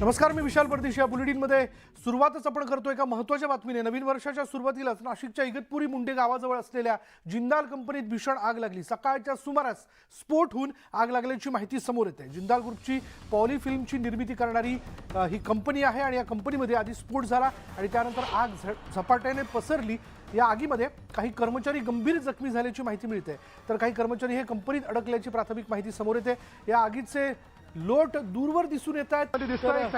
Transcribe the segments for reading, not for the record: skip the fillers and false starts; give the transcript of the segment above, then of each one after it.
नमस्कार, मी विशाल परदेशी. या बुलेटिनमध्ये सुरुवातच आपण करतोय एका महत्त्वाच्या बातमीने. नवीन वर्षाच्या सुरुवातीलाच नाशिकच्या इगतपुरी मुंडे गावाजवळ असलेल्या जिंदाल कंपनीत भीषण आग लागली. सकाळच्या सुमारास स्फोट होऊन आग लागल्याची माहिती समोर येते. जिंदाल ग्रुपची पॉलीफिल्मची निर्मिती करणारी ही कंपनी आहे आणि या कंपनीमध्ये आधी स्फोट झाला आणि त्यानंतर आग झपाट्याने पसरली. या आगीमध्ये काही कर्मचारी गंभीर जखमी झाल्याची माहिती मिळते, तर काही कर्मचारी हे कंपनीत अडकल्याची प्राथमिक माहिती समोर येते. या आगीचे लोट दूरवर दिसून येत आहेत.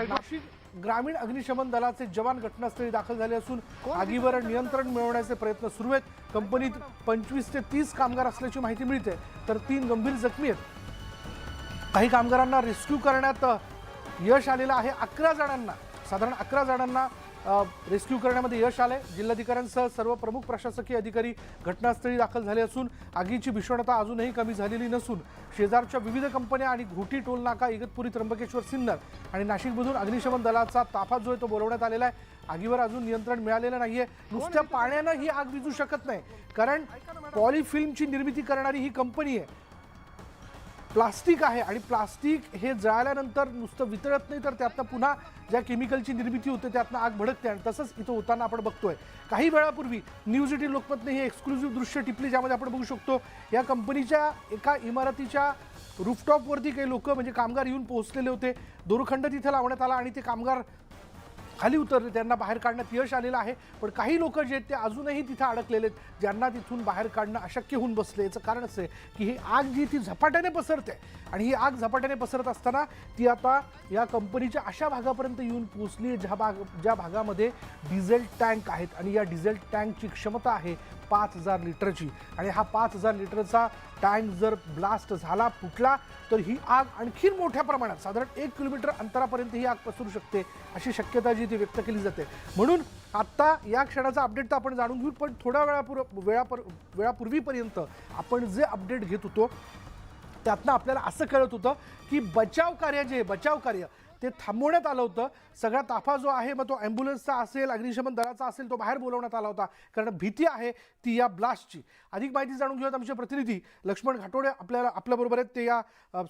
नाशिक ग्रामीण अग्निशमन दलाचे जवान घटनास्थळी दाखल झाले असून आगीवर नियंत्रण मिळवण्याचे प्रयत्न सुरू आहेत. कंपनीत 25 ते 30 कामगार असल्याची माहिती मिळते, तर 3 गंभीर जखमी आहेत. काही कामगारांना रेस्क्यू करण्यात यश आलेलं आहे. 11 जणांना रेस्क्यू करण्यामध्ये यश आले. जिल्हाधिकाऱ्यांसह सर्व प्रमुख प्रशासकीय अधिकारी घटनास्थळी दाखल झाले असून आगीची भीषणता अजूनही कमी झालेली नसून शेजारच्या विविध कंपन्या आणि घोटी टोल नाका, इगतपुरी, त्र्यंबकेश्वर, सिन्नर आणि नाशिकमधून अग्निशमन दलाचा ताफा जो आहे तो बोलवण्यात आलेला आहे. आगीवर अजून नियंत्रण मिळालेलं नाहीये. नुसत्या पाण्यानं ही आग विझू शकत नाही, कारण पॉलीफिल्मची निर्मिती करणारी ही कंपनी आहे. प्लास्टिक आहे आणि प्लास्टिक हे जळाल्यानंतर नुसतं वितळत नाही, तर त्यातनं पुन्हा ज्या केमिकलची निर्मिती होते त्यातनं आग भडकते. आणि तसंच इथं होताना आपण बघतोय. काही वेळापूर्वी न्यूज 18 लोकमतने हे एक्सक्लुझिव्ह दृश्य टिपली, ज्यामध्ये आपण बघू शकतो या कंपनीच्या एका इमारतीच्या रूफटॉपवरती काही लोक म्हणजे कामगार येऊन पोहोचलेले होते. दोरखंड तिथे लावण्यात आला आणि ते कामगार खाली उतरले. त्यांना बाहेर काढण्यात यश आलेलं आहे, पण काही लोक जे आहेत ते अजूनही तिथे अडकलेले आहेत, ज्यांना तिथून बाहेर काढणं अशक्य होऊन बसले. याचं कारण असं आहे की ही आग जी ती झपाट्याने पसरते आणि ही आग झपाट्याने पसरत असताना ती आता या कंपनीच्या अशा भागापर्यंत येऊन पोहोचली ज्या भागामध्ये डिझेल टँक आहेत आणि या डिझेल टँकची क्षमता आहे 5000 लिटरची. आणि हा 5000 लिटरचा टँक जर ब्लास्ट झाला, फुटला, तर ही आग आणखीन मोठ्या प्रमाणात साधारण 1 किलोमीटर अंतरापर्यंत ही आग पसरू शकते, अशी शक्यता जी ती व्यक्त केली जाते. म्हणून आत्ता या क्षणाचा अपडेट तर आपण जाणून घेऊ, पण थोड्या वेळापूर्वीपर्यंत आपण जे अपडेट घेत होतो त्यातनं आपल्याला असं कळत होतं की बचाव कार्य ते थांबवण्यात आलं होतं. सगळा ताफा जो आहे, मग तो ॲम्ब्युलन्सचा असेल, अग्निशमन दलाचा असेल, तो बाहेर बोलवण्यात आला होता, कारण भीती आहे ती या ब्लास्टची. अधिक माहिती जाणून घेऊयात. आमचे प्रतिनिधी लक्ष्मण घाटोडे आपल्याबरोबर आहेत. ते या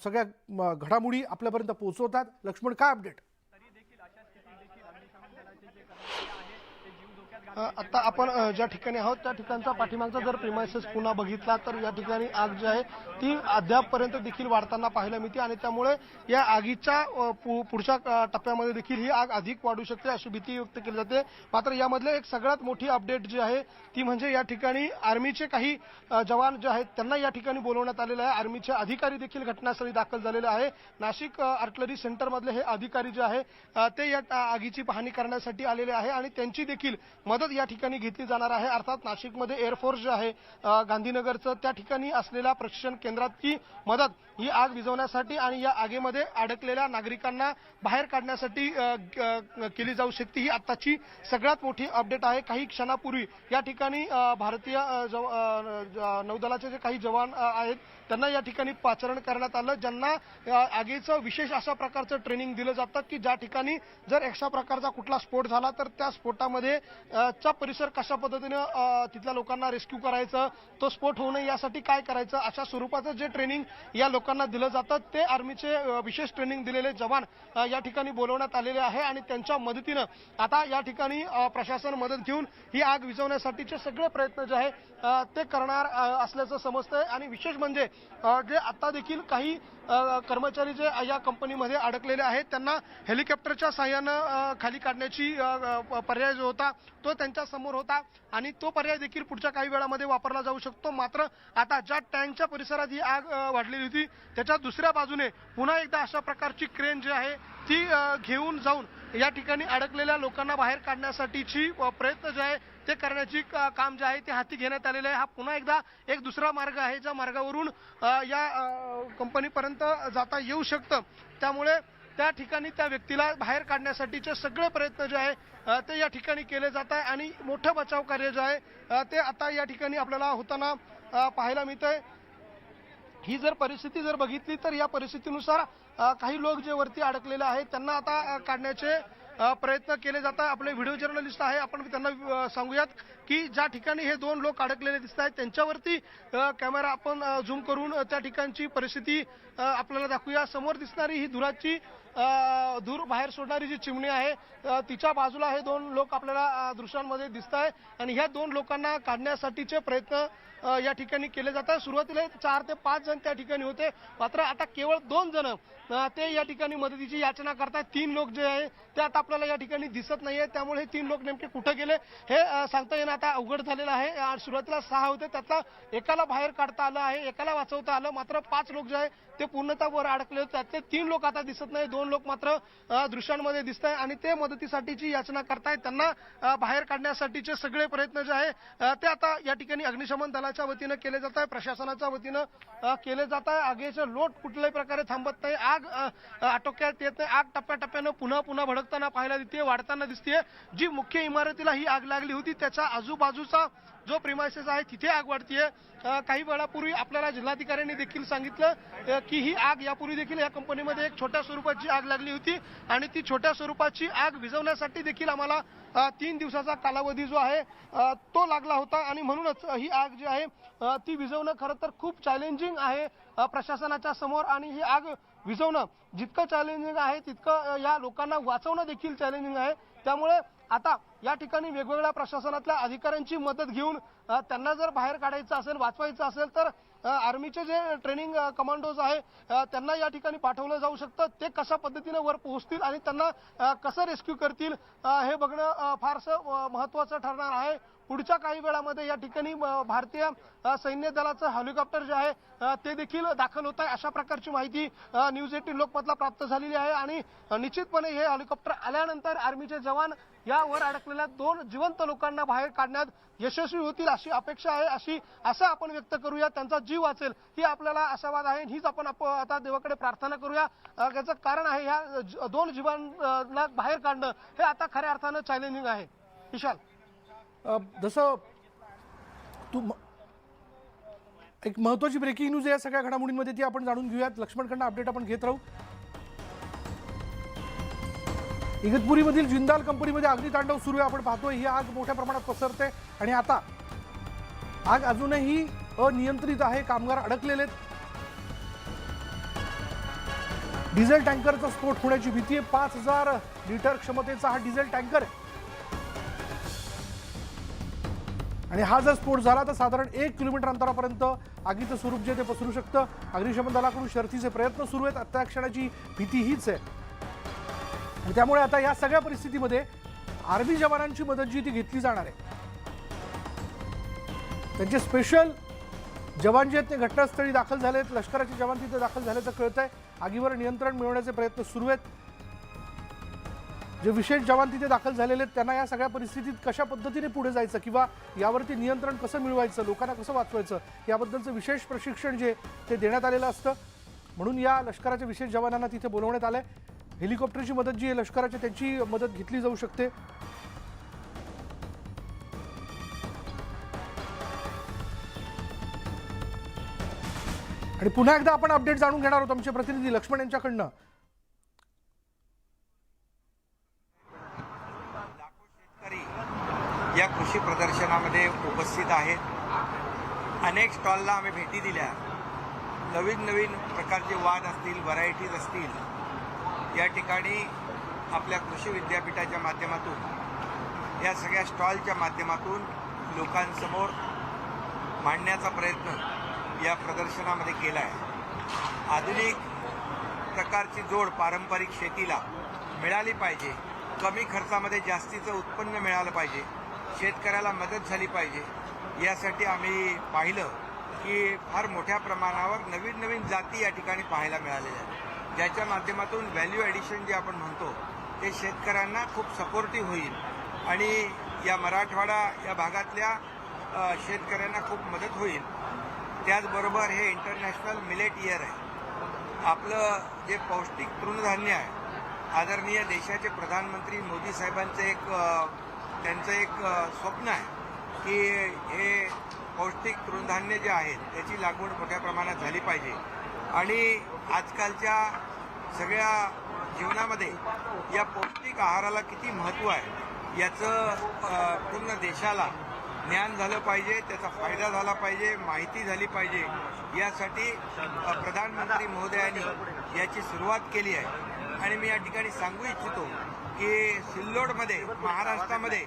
सगळ्या घडामोडी आपल्यापर्यंत पोहोचवतात. लक्ष्मण, काय अपडेट? आता आपण ज्या ठिकाणी आहोत त्या ठिकाणचा पाठीमागचा जर प्रिमायसेस पुन्हा बघितला तर या ठिकाणी आग जी आहे ती अद्यापपर्यंत देखील वाढताना पाहायला मिळते आणि त्यामुळे या आगीच्या पुढच्या टप्प्यामध्ये देखील ही आग अधिक वाढू शकते अशी भीती व्यक्त केली जाते. मात्र यामधले एक सगळ्यात मोठी अपडेट जी आहे ती म्हणजे या ठिकाणी आर्मीचे काही जवान जे आहेत त्यांना या ठिकाणी बोलवण्यात आलेलं आहे. आर्मीचे अधिकारी देखील घटनास्थळी दाखल झालेले आहे. नाशिक आर्टिलरी सेंटरमधले हे अधिकारी जे आहे ते या आगीची पाहणी करण्यासाठी आलेले आहे आणि त्यांची देखील मदत या ठिकाणी घेतली जाणार आहे. अर्थात नाशिकमध्ये एअरफोर्स जे आहे गांधीनगरचं त्या ठिकाणी असलेल्या प्रशिक्षण केंद्रात ही मदत ही आग विझवण्यासाठी आणि या आगीमध्ये अडकलेल्या नागरिकांना बाहेर काढण्यासाठी केली जाऊ शकते. ही आताची सगळ्यात मोठी अपडेट आहे. काही क्षणापूर्वी या ठिकाणी भारतीय नौदलाचे जे काही जवान आहेत त्यांना या ठिकाणी पाचारण करण्यात आलं, ज्यांना आगीचं विशेष अशा प्रकारचं ट्रेनिंग दिलं जातं की ज्या ठिकाणी जर अशा प्रकारचा कुठला स्फोट झाला तर त्या स्फोटामध्ये चा परिसर कशा पद्धतीनं तिथल्या लोकांना रेस्क्यू करायचं, तो स्फोट होऊ नये यासाठी काय करायचं, अशा स्वरूपाचं जे ट्रेनिंग या लोकांना दिलं जातं ते आर्मीचे विशेष ट्रेनिंग दिलेले जवान या ठिकाणी बोलवण्यात आलेले आहे आणि त्यांच्या मदतीनं आता या ठिकाणी प्रशासन मदत घेऊन ही आग विझवण्यासाठीचे सगळे प्रयत्न जे आहे ते करणार असल्याचं समजतंय. आणि विशेष म्हणजे जे आता देखील काही कर्मचारी जे या कंपनीमध्ये अडकलेले आहेत त्यांना हेलिकॉप्टरच्या साहाय्यानं खाली काढण्याची पर्याय जो होता तो त्यांच्या समोर होता आणि तो पर्याय देखील पुढच्या काही वेळामध्ये वापरला जाऊ शकतो. मात्र आता ज्या टँकच्या परिसरात ही आग वाढलेली होती त्याच्या दुसऱ्या बाजूने पुन्हा एकदा अशा प्रकारची क्रेन जी आहे ती घेऊन जाऊन या ठिकाणी अडकलेल्या लोकांना बाहेर काढण्यासाठीची प्रयत्न जे आहे ते करण्याची काम जे आहे ते हाती घेण्यात आलेलं आहे. हा पुन्हा एकदा एक दुसरा मार्ग आहे ज्या मार्गावरून या कंपनीपर्यंत जाता येऊ शकतं. त्यामुळे त्या ठिकाणी त्या व्यक्तीला बाहेर काढण्यासाठीचे सगळे प्रयत्न जे आहे ते या ठिकाणी केले जात आहे आणि मोठं बचाव कार्य जे आहे ते आता या ठिकाणी आपल्याला होताना पाहायला मिळतंय. ही जर परिस्थिती जर बघितली तर या परिस्थितीनुसार काही लोक जे वरती अडकलेले आहेत त्यांना आता काढण्याचे प्रयत्न केले जातात. आपले व्हिडिओ जर्नलिस्ट आहे, आपण त्यांना सांगूयात की ज्या ठिकाणी हे 2 लोक अडकलेले दिसत आहेत त्यांच्यावरती कॅमेरा आपण झूम करून त्या ठिकाणची परिस्थिती आपल्याला दाखवूया। समोर दिसणारी ही धुराची धूर बाहेर सोडणारी जी चिमणी आहे तिच्या बाजूला हे 2 लोक आपल्याला दृश्यांमध्ये दिसत आहे आणि ह्या 2 लोकांना काढण्यासाठीचे प्रयत्न या ठिकाणी केले जातात। सुरुवातीला 4 ते 5 जण त्या ठिकाणी होते, मात्र आता केवळ 2 जण ते या ठिकाणी मदतीची याचना करतात। 3 लोक जे आहे ते आता आपल्याला या ठिकाणी दिसत नाहीये, त्यामुळे हे 3 लोक नेमके कुठे गेले हे सांगता येणं आता अवघड झालेलं आहे। सुरुवातीला 6 होते, त्यातला एकाला बाहेर काढता आलं आहे, एकाला वाचवता आलं, मात्र 5 लोक जे आहे ते पूर्णतः वर अडकले होते। त्यातले 3 लोक आता दिसत नाही, 2 लोक मात्र दृश्यांमध्ये दिसत आहे आणि ते मदतीसाठीची याचना करतायत। त्यांना बाहेर काढण्यासाठीचे सगळे प्रयत्न जे आहे ते आता या ठिकाणी अग्निशमन दलाच्या वतीनं केले जात आहे, प्रशासनाच्या वतीनं केले जात आहे। आगीचे लोट कुठल्याही प्रकारे थांबत नाही, आग आटोक्यात येत नाही, आग टप्प्याटप्प्यानं पुन्हा भडकताना पाहायला दिसते, वाढताना दिसते। जी मुख्य इमारतीला ही आग लागली होती त्याच्या आजूबाजूचा जो प्रिमायसेस आहे तिथे आग वाढतीये। काही वेळापूर्वी आपल्याला जिल्हाधिकाऱ्यांनी देखील सांगितलं की ही आग यापूर्वी देखील या कंपनीमध्ये एक छोट्या स्वरूपाची आग लागली होती आणि ती छोट्या स्वरूपाची आग विझवण्यासाठी देखील आम्हाला 3 दिवसाचा कालावधी जो आहे तो लागला होता आणि म्हणूनच ही आग जी आहे ती विझवणं खरं तर खूप चॅलेंजिंग आहे प्रशासनाच्या समोर आणि ही आग विझवणं जितकं चॅलेंजिंग आहे तितकं या लोकांना वाचवणं देखील चॅलेंजिंग आहे। त्यामुळे आता या ठिकाणी वेगवेगळ्या प्रशासनातल्या अधिकाऱ्यांची मदत घेऊन त्यांना जर बाहेर काढायचं असेल, वाचवायचं असेल तर आर्मीचे जे ट्रेनिंग कमांडोज आहे त्यांना या ठिकाणी पाठवलं जाऊ शकतं। ते कशा पद्धतीने वर पोहोचतील आणि त्यांना कसं रेस्क्यू करतील हे बघणं फारसं महत्त्वाचं ठरणार आहे। पुढच्या काही वेळामध्ये या ठिकाणी भारतीय सैन्य दलाचं हेलिकॉप्टर जे आहे ते देखील दाखल होत आहे, अशा प्रकारची माहिती न्यूज 18 लोकमतला प्राप्त झालेली आहे आणि निश्चितपणे हे हेलिकॉप्टर आल्यानंतर आर्मीचे जवान या वर अडकलेल्या 2 जिवंत लोकांना बाहेर काढण्यात यशस्वी होतील अशी अपेक्षा आहे, असं आपण व्यक्त करूया। त्यांचा जीव वाचेल ही आपल्याला आशावाद आहे, हीच आपण आता देवाकडे प्रार्थना करूया। याचं कारण आहे ह्या 2 जीवांना बाहेर काढणं हे आता खऱ्या अर्थानं चॅलेंजिंग आहे। विशाल, जसं एक महत्वाची ब्रेकिंग न्यूज या सगळ्या घडामोडींमध्ये ती आपण जाणून घेऊयात। लक्ष्मणकडनं अपडेट आपण घेत राहू। इगतपुरीमधील जिंदाल कंपनीमध्ये अग्नितांडव सुरू आहे, आपण पाहतोय ही आग मोठ्या प्रमाणात पसरते आणि आता आग अजूनही अनियंत्रित आहे, कामगार अडकलेले आहेत। डिझेल टँकरचा स्फोट होण्याची भीती आहे। 5000 लिटर क्षमतेचा हा डिझेल टँकर आहे आणि हा जर स्फोट झाला तर साधारण 1 किलोमीटर अंतरापर्यंत आगीचं स्वरूप जे ते पसरू शकतं। अग्निशमन दलाकडून शर्थीचे प्रयत्न सुरू आहेत, त्या क्षणाची भीती हीच आहे आणि त्यामुळे आता या सगळ्या परिस्थितीमध्ये आर्मी जवानांची मदत जी ती घेतली जाणार आहे। त्यांचे स्पेशल जवान जे आहेत ते घटनास्थळी दाखल झाले आहेत, लष्कराचे जवान तिथे दाखल झाल्याचं कळतंय। आगीवर नियंत्रण मिळवण्याचे प्रयत्न सुरू आहेत। जे विशेष जवान तिथे दाखल झालेले आहेत त्यांना या सगळ्या परिस्थितीत कशा पद्धतीने पुढे जायचं किंवा यावरती नियंत्रण कसं मिळवायचं, लोकांना कसं वाचवायचं याबद्दलचं विशेष प्रशिक्षण जे ते देण्यात आलेलं असतं। म्हणून या लष्कराच्या विशेष जवानांना तिथे बोलवण्यात आलंय। हेलिकॉप्टरची मदत जी आहे लष्कराची त्यांची मदत घेतली जाऊ शकते। आणि पुन्हा एकदा आपण अपडेट जाणून घेणार आहोत आमचे प्रतिनिधी लक्ष्मण यांच्याकडनं। या कृषी प्रदर्शनामध्ये उपस्थित आहेत। अनेक स्टॉलला आम्ही भेटी दिल्या। नवीन प्रकारचे वाण असतील, व्हरायटीज असतील, या ठिकाणी आपल्या कृषी विद्यापीठाच्या माध्यमातून या सगळ्या स्टॉलच्या माध्यमातून लोकांसमोर मांडण्याचा प्रयत्न या प्रदर्शनामध्ये केला आहे। आधुनिक प्रकारची जोड पारंपरिक शेतीला मिळाली पाहिजे, कमी खर्चामध्ये जास्तीचं उत्पन्न मिळालं पाहिजे, शेतकऱ्याला मदत झाली पाहिजे, यासाठी आम्ही पाहिलं की फार मोठ्या प्रमाणावर नवीन जाती या ठिकाणी पाहायला मिळालेल्या आहेत, ज्याच्या माध्यमातून व्हॅल्यू ॲडिशन जे आपण म्हणतो ते शेतकऱ्यांना खूप सपोर्टिव्ह होईल आणि या मराठवाडा या भागातल्या शेतकऱ्यांना खूप मदत होईल। त्याचबरोबर हे इंटरनॅशनल मिलेट इयर आहे। आपलं जे पौष्टिक तृणधान्य आहे, आदरणीय देशाचे प्रधानमंत्री मोदी साहेबांचं त्यांचं एक स्वप्न आहे की हे पौष्टिक तृणधान्य जे आहेत त्याची लागवड मोठ्या प्रमाणात झाली पाहिजे आणि आजकालच्या सगळ्या जीवनामध्ये या पौष्टिक आहाराला किती महत्त्व आहे याचं पूर्ण देशाला ज्ञान झालं पाहिजे, त्याचा फायदा झाला पाहिजे, माहिती झाली पाहिजे, यासाठी प्रधानमंत्री महोदयांनी याची सुरुवात केली आहे. आणि मी या ठिकाणी सांगू इच्छितो की सिल्लोडमध्ये महाराष्ट्रामध्ये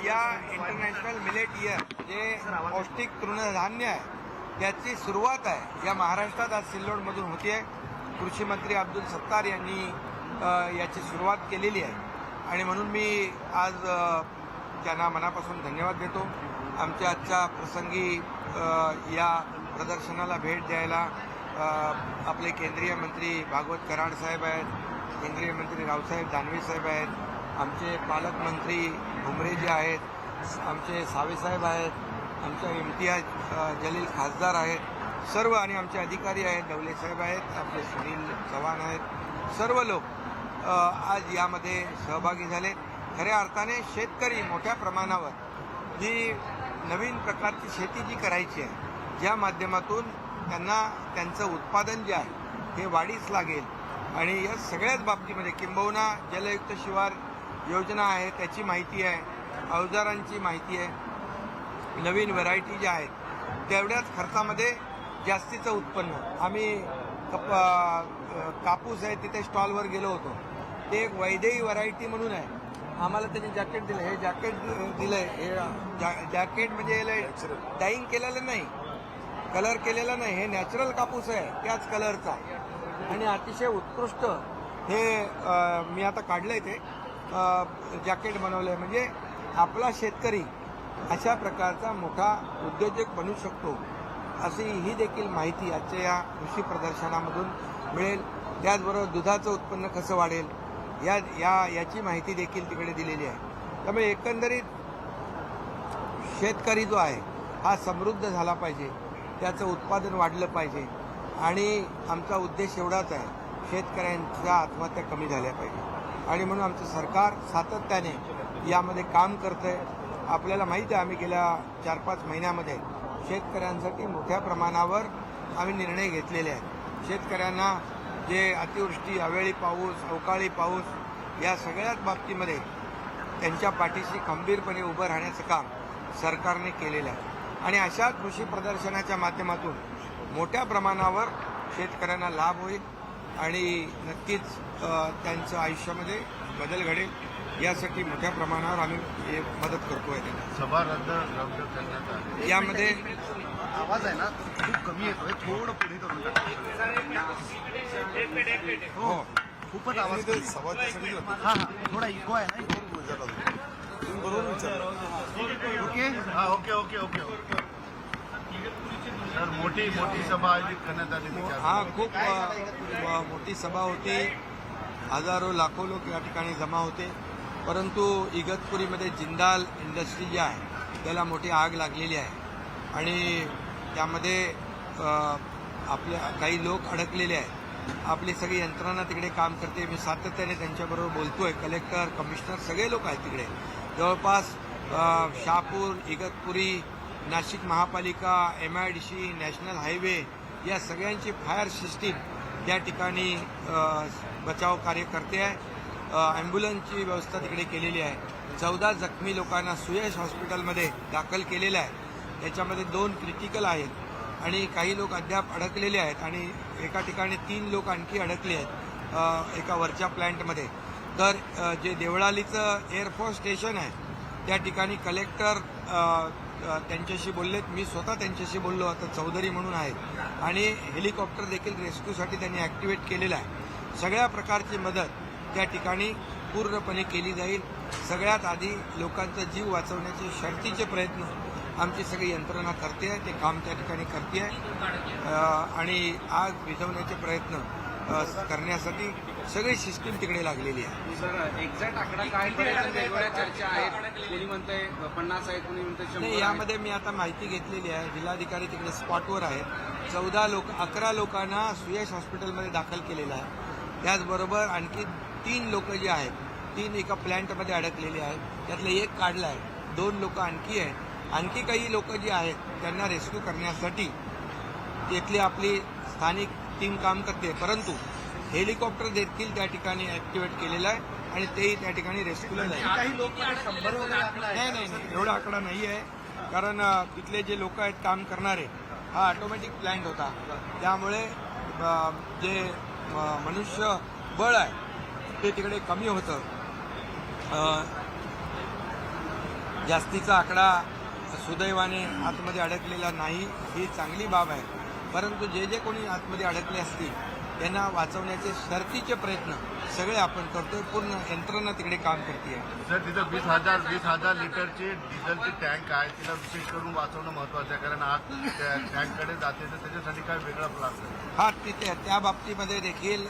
या इंटरनॅशनल मिलेट इयर जे पौष्टिक तृणधान्य आहे त्याची सुरुवात आहे या महाराष्ट्रात आज सिल्लोडमधून होती आहे. कृषी मंत्री अब्दुल सत्तार यांनी याची सुरुवात केलेली आहे आणि म्हणून मी आज त्यांना मनापासून धन्यवाद देतो. आमच्या आजच्या प्रसंगी या प्रदर्शनाला भेट द्यायला आपले केंद्रीय मंत्री भागवत कराड साहेब आहेत, केंद्रीय मंत्री रावसाहेब दानवे साहेब आहेत, आमचे पालकमंत्री भुमरेजी आहेत, आमचे सावेसाहेब आहेत, आमच्या इम्तियाज जलील खासदार आहेत, सर्व आणि आमचे अधिकारी आहेत, डवले साहेब आहेत, आपले सुनील चव्हाण आहेत, सर्व लोक आज यामध्ये सहभागी झाले. खऱ्या अर्थाने शेतकरी मोठ्या प्रमाणावर जी नवीन प्रकारची शेती जी करायची आहे, ज्या माध्यमातून त्यांना त्यांचं उत्पादन जे आहे हे वाढीस लागेल आणि या सगळ्याच बाबतीमध्ये किंबहुना जलयुक्त शिवार योजना आहे त्याची माहिती आहे, अवजारांची माहिती आहे, नवीन व्हरायटी ज्या आहेत तेवढ्याच खर्चामध्ये जास्तीचं उत्पन्न. आम्ही कापूस आहे तिथे स्टॉलवर गेलो होतो, ते एक वैदेही व्हरायटी म्हणून आहे. आम्हाला त्यांनी जॅकेट दिलं, हे जॅकेट दिलंय, हे जॅकेट म्हणजे डाईंग केलेलं नाही, कलर केलेला नाही, हे नॅचरल कापूस आहे त्याच कलरचा आणि अतिशय उत्कृष्ट हे मी आता काढलंय ते जॅकेट बनवलंय. म्हणजे आपला शेतकरी अशा प्रकारचा मोठा उद्योजक बनू शकतो अशी ही देखील माहिती आजच्या या कृषी प्रदर्शनामधून मिळेल. त्याचबरोबर दुधाचं उत्पन्न कसं वाढेल याची माहिती देखील तिकडे दिलेली आहे. त्यामुळे एकंदरीत शेतकरी जो आहे हा समृद्ध झाला पाहिजे, त्याचं उत्पादन वाढलं पाहिजे आणि आमचा उद्देश एवढाच आहे, शेतकऱ्यांच्या आत्महत्या कमी झाल्या पाहिजे आणि म्हणून आमचं सरकार सातत्याने यामध्ये काम करतंय. आपल्याला माहिती आहे आम्ही गेल्या 4-5 महिन्यामध्ये शेतकऱ्यांसाठी मोठ्या प्रमाणावर आम्ही निर्णय घेतलेले आहेत. शेतकऱ्यांना जे अतिवृष्टी, अवेळी पाऊस, अवकाळी पाऊस या सगळ्याच बाबतीमध्ये त्यांच्या पाठीशी खंबीरपणे उभं राहण्याचं काम सरकारने केलेलं आहे आणि अशा कृषी प्रदर्शनाच्या माध्यमातून मोठ्या प्रमाणावर शेतकऱ्यांना लाभ होईल आणि नक्कीच त्यांचं आयुष्यामध्ये बदल घडेल यासाठी मोठ्या प्रमाणावर आम्ही मदत करतोय. सभा रद्द करण्यात आली. यामध्ये आवाज आहे ना खूप कमी येतोय, थोडं पुढे करून टाका. हो खूपच आवाज हा थोडा इको आहे ना. ओके हा ओके ओके ओके ओके. तर मोठी सभा आयोजित करण्यात आली. हा खूप मोठी सभा होती, हजारो लाखो लोक या ठिकाणी जमा होते. परंतु इगतपुरीमध्ये जिंदाल इंडस्ट्री जी आहे त्याला मोठी आग लागलेली आहे आणि त्यामध्ये आपल्या काही लोक अडकलेले आहेत. आपली सगळी यंत्रणा तिकडे काम करते. मी सातत्याने त्यांच्याबरोबर बोलतोय. कलेक्टर, कमिशनर सगळे लोक आहेत तिकडे. जवळपास शहापूर, इगतपुरी, नाशिक महापालिका, MIDC, नॅशनल हायवे या सगळ्यांची फायर सिस्टीम या ठिकाणी बचाव कार्य करते आहे. ॲम्ब्युलन्सची व्यवस्था तिकडे केलेली आहे. 14 जखमी लोकांना सुयश हॉस्पिटलमध्ये दाखल केलेलं आहे. त्याच्यामध्ये 2 क्रिटिकल आहेत आणि काही लोक अद्याप अडकलेले आहेत आणि एका ठिकाणी 3 लोक आणखी अडकले आहेत एका वरच्या प्लॅन्टमध्ये. तर जे देवळालीचं एअरफोर्स स्टेशन आहे त्या ठिकाणी कलेक्टर त्यांच्याशी बोललेत, मी स्वतः त्यांच्याशी बोललो. आता चौधरी म्हणून आहेत आणि हेलिकॉप्टर देखील रेस्क्यूसाठी त्यांनी ॲक्टिवेट केलेलं आहे. सगळ्या प्रकारची मदत त्या ठिकाणी पूर्णपणे केली जाईल. सगळ्यात आधी लोकांचा जीव वाचवण्याचे शर्थीचे प्रयत्न आमची सगळी यंत्रणा करते आहे, ते काम त्या ठिकाणी करते आहे आणि आग विझवण्याचे प्रयत्न करण्यासाठी सगळी सिस्टीम तिकडे लागलेली आहे. सर एक्झॅक्ट आकडा काय वेगवेगळ्या चर्चा आहेत, कोणी म्हणतंय 50 आहेत, कोणी म्हणतंय 100 नाही. यामध्ये मी आता माहिती घेतलेली आहे. जिल्हाधिकारी तिकडे स्पॉटवर आहेत. 11 लोकांना सुयश हॉस्पिटलमध्ये दाखल केलेलं आहे. त्याचबरोबर आणखी 3 लोक जे आहेत 3 एका प्लॅन्टमध्ये अडकलेले आहेत. त्यातलं एक काढलं आहे. 2 लोक आणखी आहेत. आणखी काही लोक जी आहेत त्यांना रेस्क्यू करण्यासाठी तिथली आपली स्थानिक टीम काम करते. परंतु हेलिकॉप्टर देखील त्या ठिकाणी ॲक्टिवेट केलेलं आहे आणि तेही त्या ठिकाणी रेस्क्यूला जाईल. काही लोक 100 वगैरे आकडा आहे. नाही एवढा आकडा नाही आहे. कारण तिथले जे लोक आहेत काम करणारे, हा ऑटोमॅटिक प्लॅन्ट होता. त्यामुळे जे मनुष्य बळ आहे ते तिकडे कमी होतं. जास्तीचा आकडा सुदैवाने आतमध्ये अडकलेला नाही, ही चांगली बाब आहे. परंतु जे जे कोणी आतमध्ये अडकले असतील त्यांना वाचवण्याचे शर्थीचे प्रयत्न सगळे आपण करतोय. पूर्ण यंत्रणा तिकडे काम करते. सर तिथं 20,000 लिटरची डिझेलची टँक आहे, तिला विशेष करून वाचवणं महत्वाचं आहे, कारण आग टँककडे जाते, तर त्याच्यासाठी काय वेगळा प्लान आहे? हा, तिथे त्या बाबतीमध्ये देखील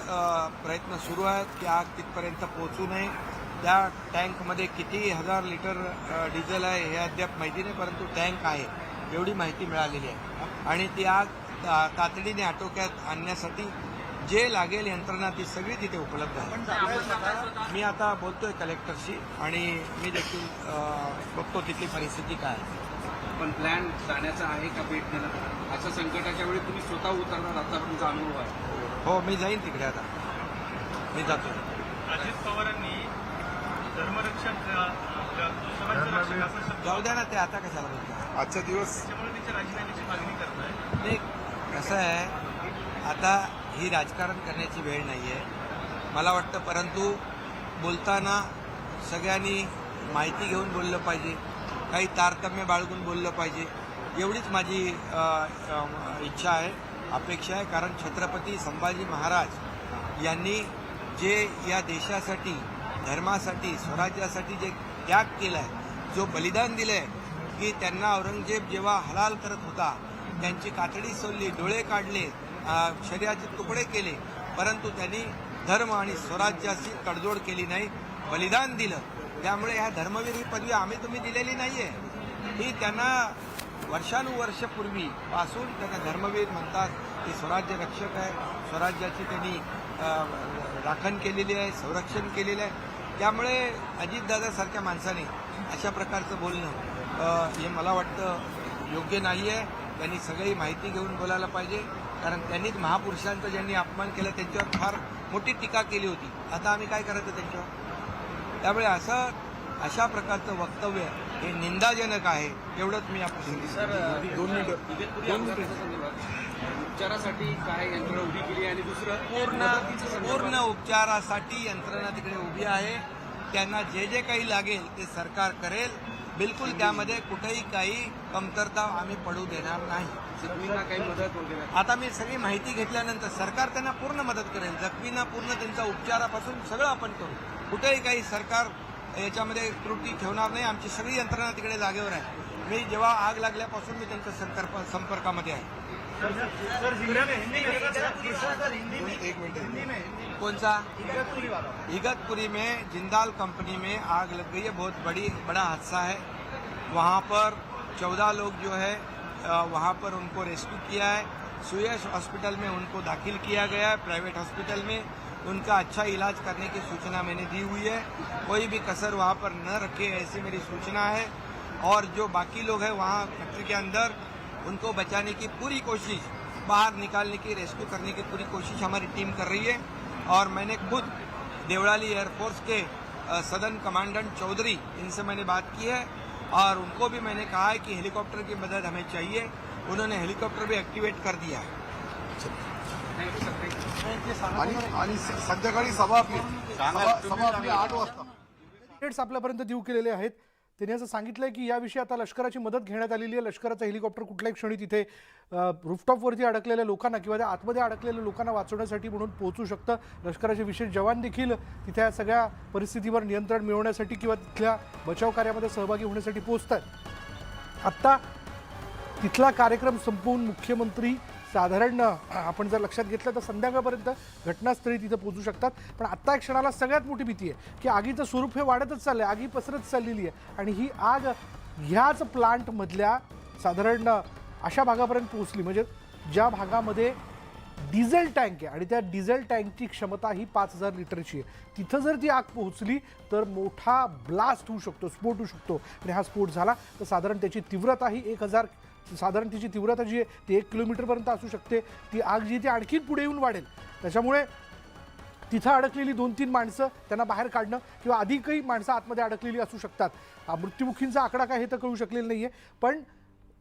प्रयत्न सुरू आहेत की आग तिथपर्यंत पोहोचू नये. त्या टँकमध्ये किती हजार लिटर डिझेल आहे हे अद्याप माहिती नाही, परंतु टँक आहे एवढी माहिती मिळालेली आहे. आणि ती आग तातडीने आटोक्यात आणण्यासाठी जे लागेल यंत्रणा ती सगळी तिथे उपलब्ध आहे. मी आता बोलतोय कलेक्टरशी आणि मी देखील बघतो तिथली परिस्थिती काय आहे. पण प्लॅन जाण्याचा आहे का भेट देण्याचा? अशा संकटाच्या वेळी तुम्ही स्वतः उतरणार, आतापर्यंतचा अनुभव आहे. हो, मी जाईन तिकडे. आता मी जातो. अजित पवारांनी धर्मरक्षक जाऊ द्या ना, ते आता कशाला बोलतो. आजचा दिवस त्याच्यामुळे त्याच्या राजीनाम्याची मागणी करताय. नाही, कसं आहे, आता ही राजकारण करण्याची वेळ नाही आहे मला वाटतं. परंतु बोलताना सगळ्यांनी माहिती घेऊन बोललं पाहिजे, काही तारतम्य बाळगून बोललं पाहिजे, एवढीच माझी इच्छा आहे, अपेक्षा आहे. कारण छत्रपती संभाजी महाराज यांनी जे या देशासाठी, धर्मासाठी, स्वराज्यासाठी जे त्याग केला आहे, जो बलिदान दिलं आहे, की त्यांना औरंगजेब जेव्हा हलाल करत होता त्यांची कातडी सोडली, डोळे काढले, शरीराचे तुकडे केले, परंतु त्यांनी धर्म आणि स्वराज्याशी तडजोड केली नाही, बलिदान दिलं. त्यामुळे ह्या धर्मवीर ही पदवी आम्ही तुम्ही दिलेली नाही आहे, ही त्यांना वर्षानुवर्षपूर्वी पासून त्यांना धर्मवीर म्हणतात. ते स्वराज्य रक्षक आहे, स्वराज्याची त्यांनी राखण केलेली आहे, संरक्षण केलेलं आहे. त्यामुळे अजितदादासारख्या माणसाने अशा प्रकारचं बोलणं हे मला वाटतं योग्य नाही आहे. त्यांनी सगळी माहिती घेऊन बोलायला पाहिजे, कारण त्यांनीच महापुरुषांचा ज्यांनी अपमान केला त्यांच्यावर फार मोठी टीका केली होती. आता आम्ही काय करायचं त्यांच्यावर? त्यामुळे अशा प्रकारचं वक्तव्य हे निंदाजनक आहे. एवढंच मी आपण 2 मिनिटं उपचारासाठी काय यंत्रणा उभी केली आणि दुसरं पूर्ण उपचारासाठी यंत्रणा तिकडे उभी आहे. त्यांना जे जे काही लागेल ते सरकार करेल. बिलकुल त्यामध्ये कुठेही काही कमतरता आम्ही पडू देणार नाही. जखमींना काही मदत वगैरे? आता मी सगळी माहिती घेतल्यानंतर सरकार त्यांना पूर्ण मदत करेल. जखमींना पूर्ण त्यांचा उपचारापासून सगळं आपण करू. कुठेही काही सरकार याच्यामध्ये त्रुटी ठेवणार नाही. आमची सगळी यंत्रणा तिकडे जागेवर आहे. मी जेव्हा आग लागल्यापासून मी त्यांच्या संपर्कामध्ये आहे. एक मिनट, कौन सा? इगतपुरी में जिंदाल कंपनी में आग लग गई है. बहुत बड़ा हादसा है. वहाँ पर 14 लोग जो है वहाँ पर उनको रेस्क्यू किया है. सुयश हॉस्पिटल में उनको दाखिल किया गया है, प्राइवेट हॉस्पिटल में. उनका अच्छा इलाज करने की सूचना मैंने दी हुई है. कोई भी कसर वहाँ पर न रखे ऐसी मेरी सूचना है. और जो बाकी लोग हैं वहाँ फैक्ट्री के अंदर, उनको बचाने की पूरी कोशिश, बाहर निकालने की, रेस्क्यू करने की पूरी कोशिश हमारी टीम कर रही है. और मैंने खुद देवड़ाली एयरफोर्स के सदन कमांडेंट चौधरी, इनसे मैंने बात की है और उनको भी मैंने कहा है कि हेलीकॉप्टर की मदद हमें चाहिए. उन्होंने हेलीकॉप्टर भी एक्टिवेट कर दिया है. आणि संध्याकाळी सभा आपली 8 वाजता. अपडेट्स आपल्यापर्यंत देऊ केलेले आहेत. त्यांनी असं सांगितलंय की याविषयी आता लष्कराची मदत घेण्यात आलेली आहे. लष्कराचं हेलिकॉप्टर कुठल्याही क्षणी तिथे रूफटॉपवरती अडकलेल्या लोकांना किंवा त्या आतमध्ये अडकलेल्या लोकांना वाचवण्यासाठी म्हणून पोहोचू शकतं. लष्कराचे विशेष जवान देखील तिथे या सगळ्या परिस्थितीवर नियंत्रण मिळवण्यासाठी किंवा तिथल्या बचाव कार्यामध्ये सहभागी होण्यासाठी पोहोचतात. आत्ता तिथला कार्यक्रम संपवून मुख्यमंत्री साधारण आपण जर लक्षात घेतलं तर संध्याकाळपर्यंत घटनास्थळी तिथं पोहोचू शकतात. पण आत्ता एक क्षणाला सगळ्यात मोठी भीती आहे की आगीचं स्वरूप हे वाढतच चाललं आहे, आगी पसरत चाललेली आहे आणि ही आग ह्याच प्लांटमधल्या साधारण अशा भागापर्यंत पोहोचली, म्हणजे ज्या भागामध्ये डिझेल टँक आहे आणि त्या डिझेल टँकची क्षमता ही 5000 लिटरची आहे. तिथं जर ती आग पोहोचली तर मोठा ब्लास्ट होऊ शकतो, स्फोट होऊ शकतो. आणि हा स्फोट झाला तर साधारण त्याची तीव्रता ही 1000, साधारण तिची तीव्रता जी आहे ती 1 किलोमीटरपर्यंत असू शकते. ती आग जी ती आणखीन पुढे येऊन वाढेल. त्याच्यामुळे तिथं अडकलेली 2-3 माणसं त्यांना बाहेर काढणं किंवा अधिकही माणसं आतमध्ये अडकलेली असू शकतात. मृत्युमुखींचा आकडा काय हे तर कळू शकलेला नाहीये, पण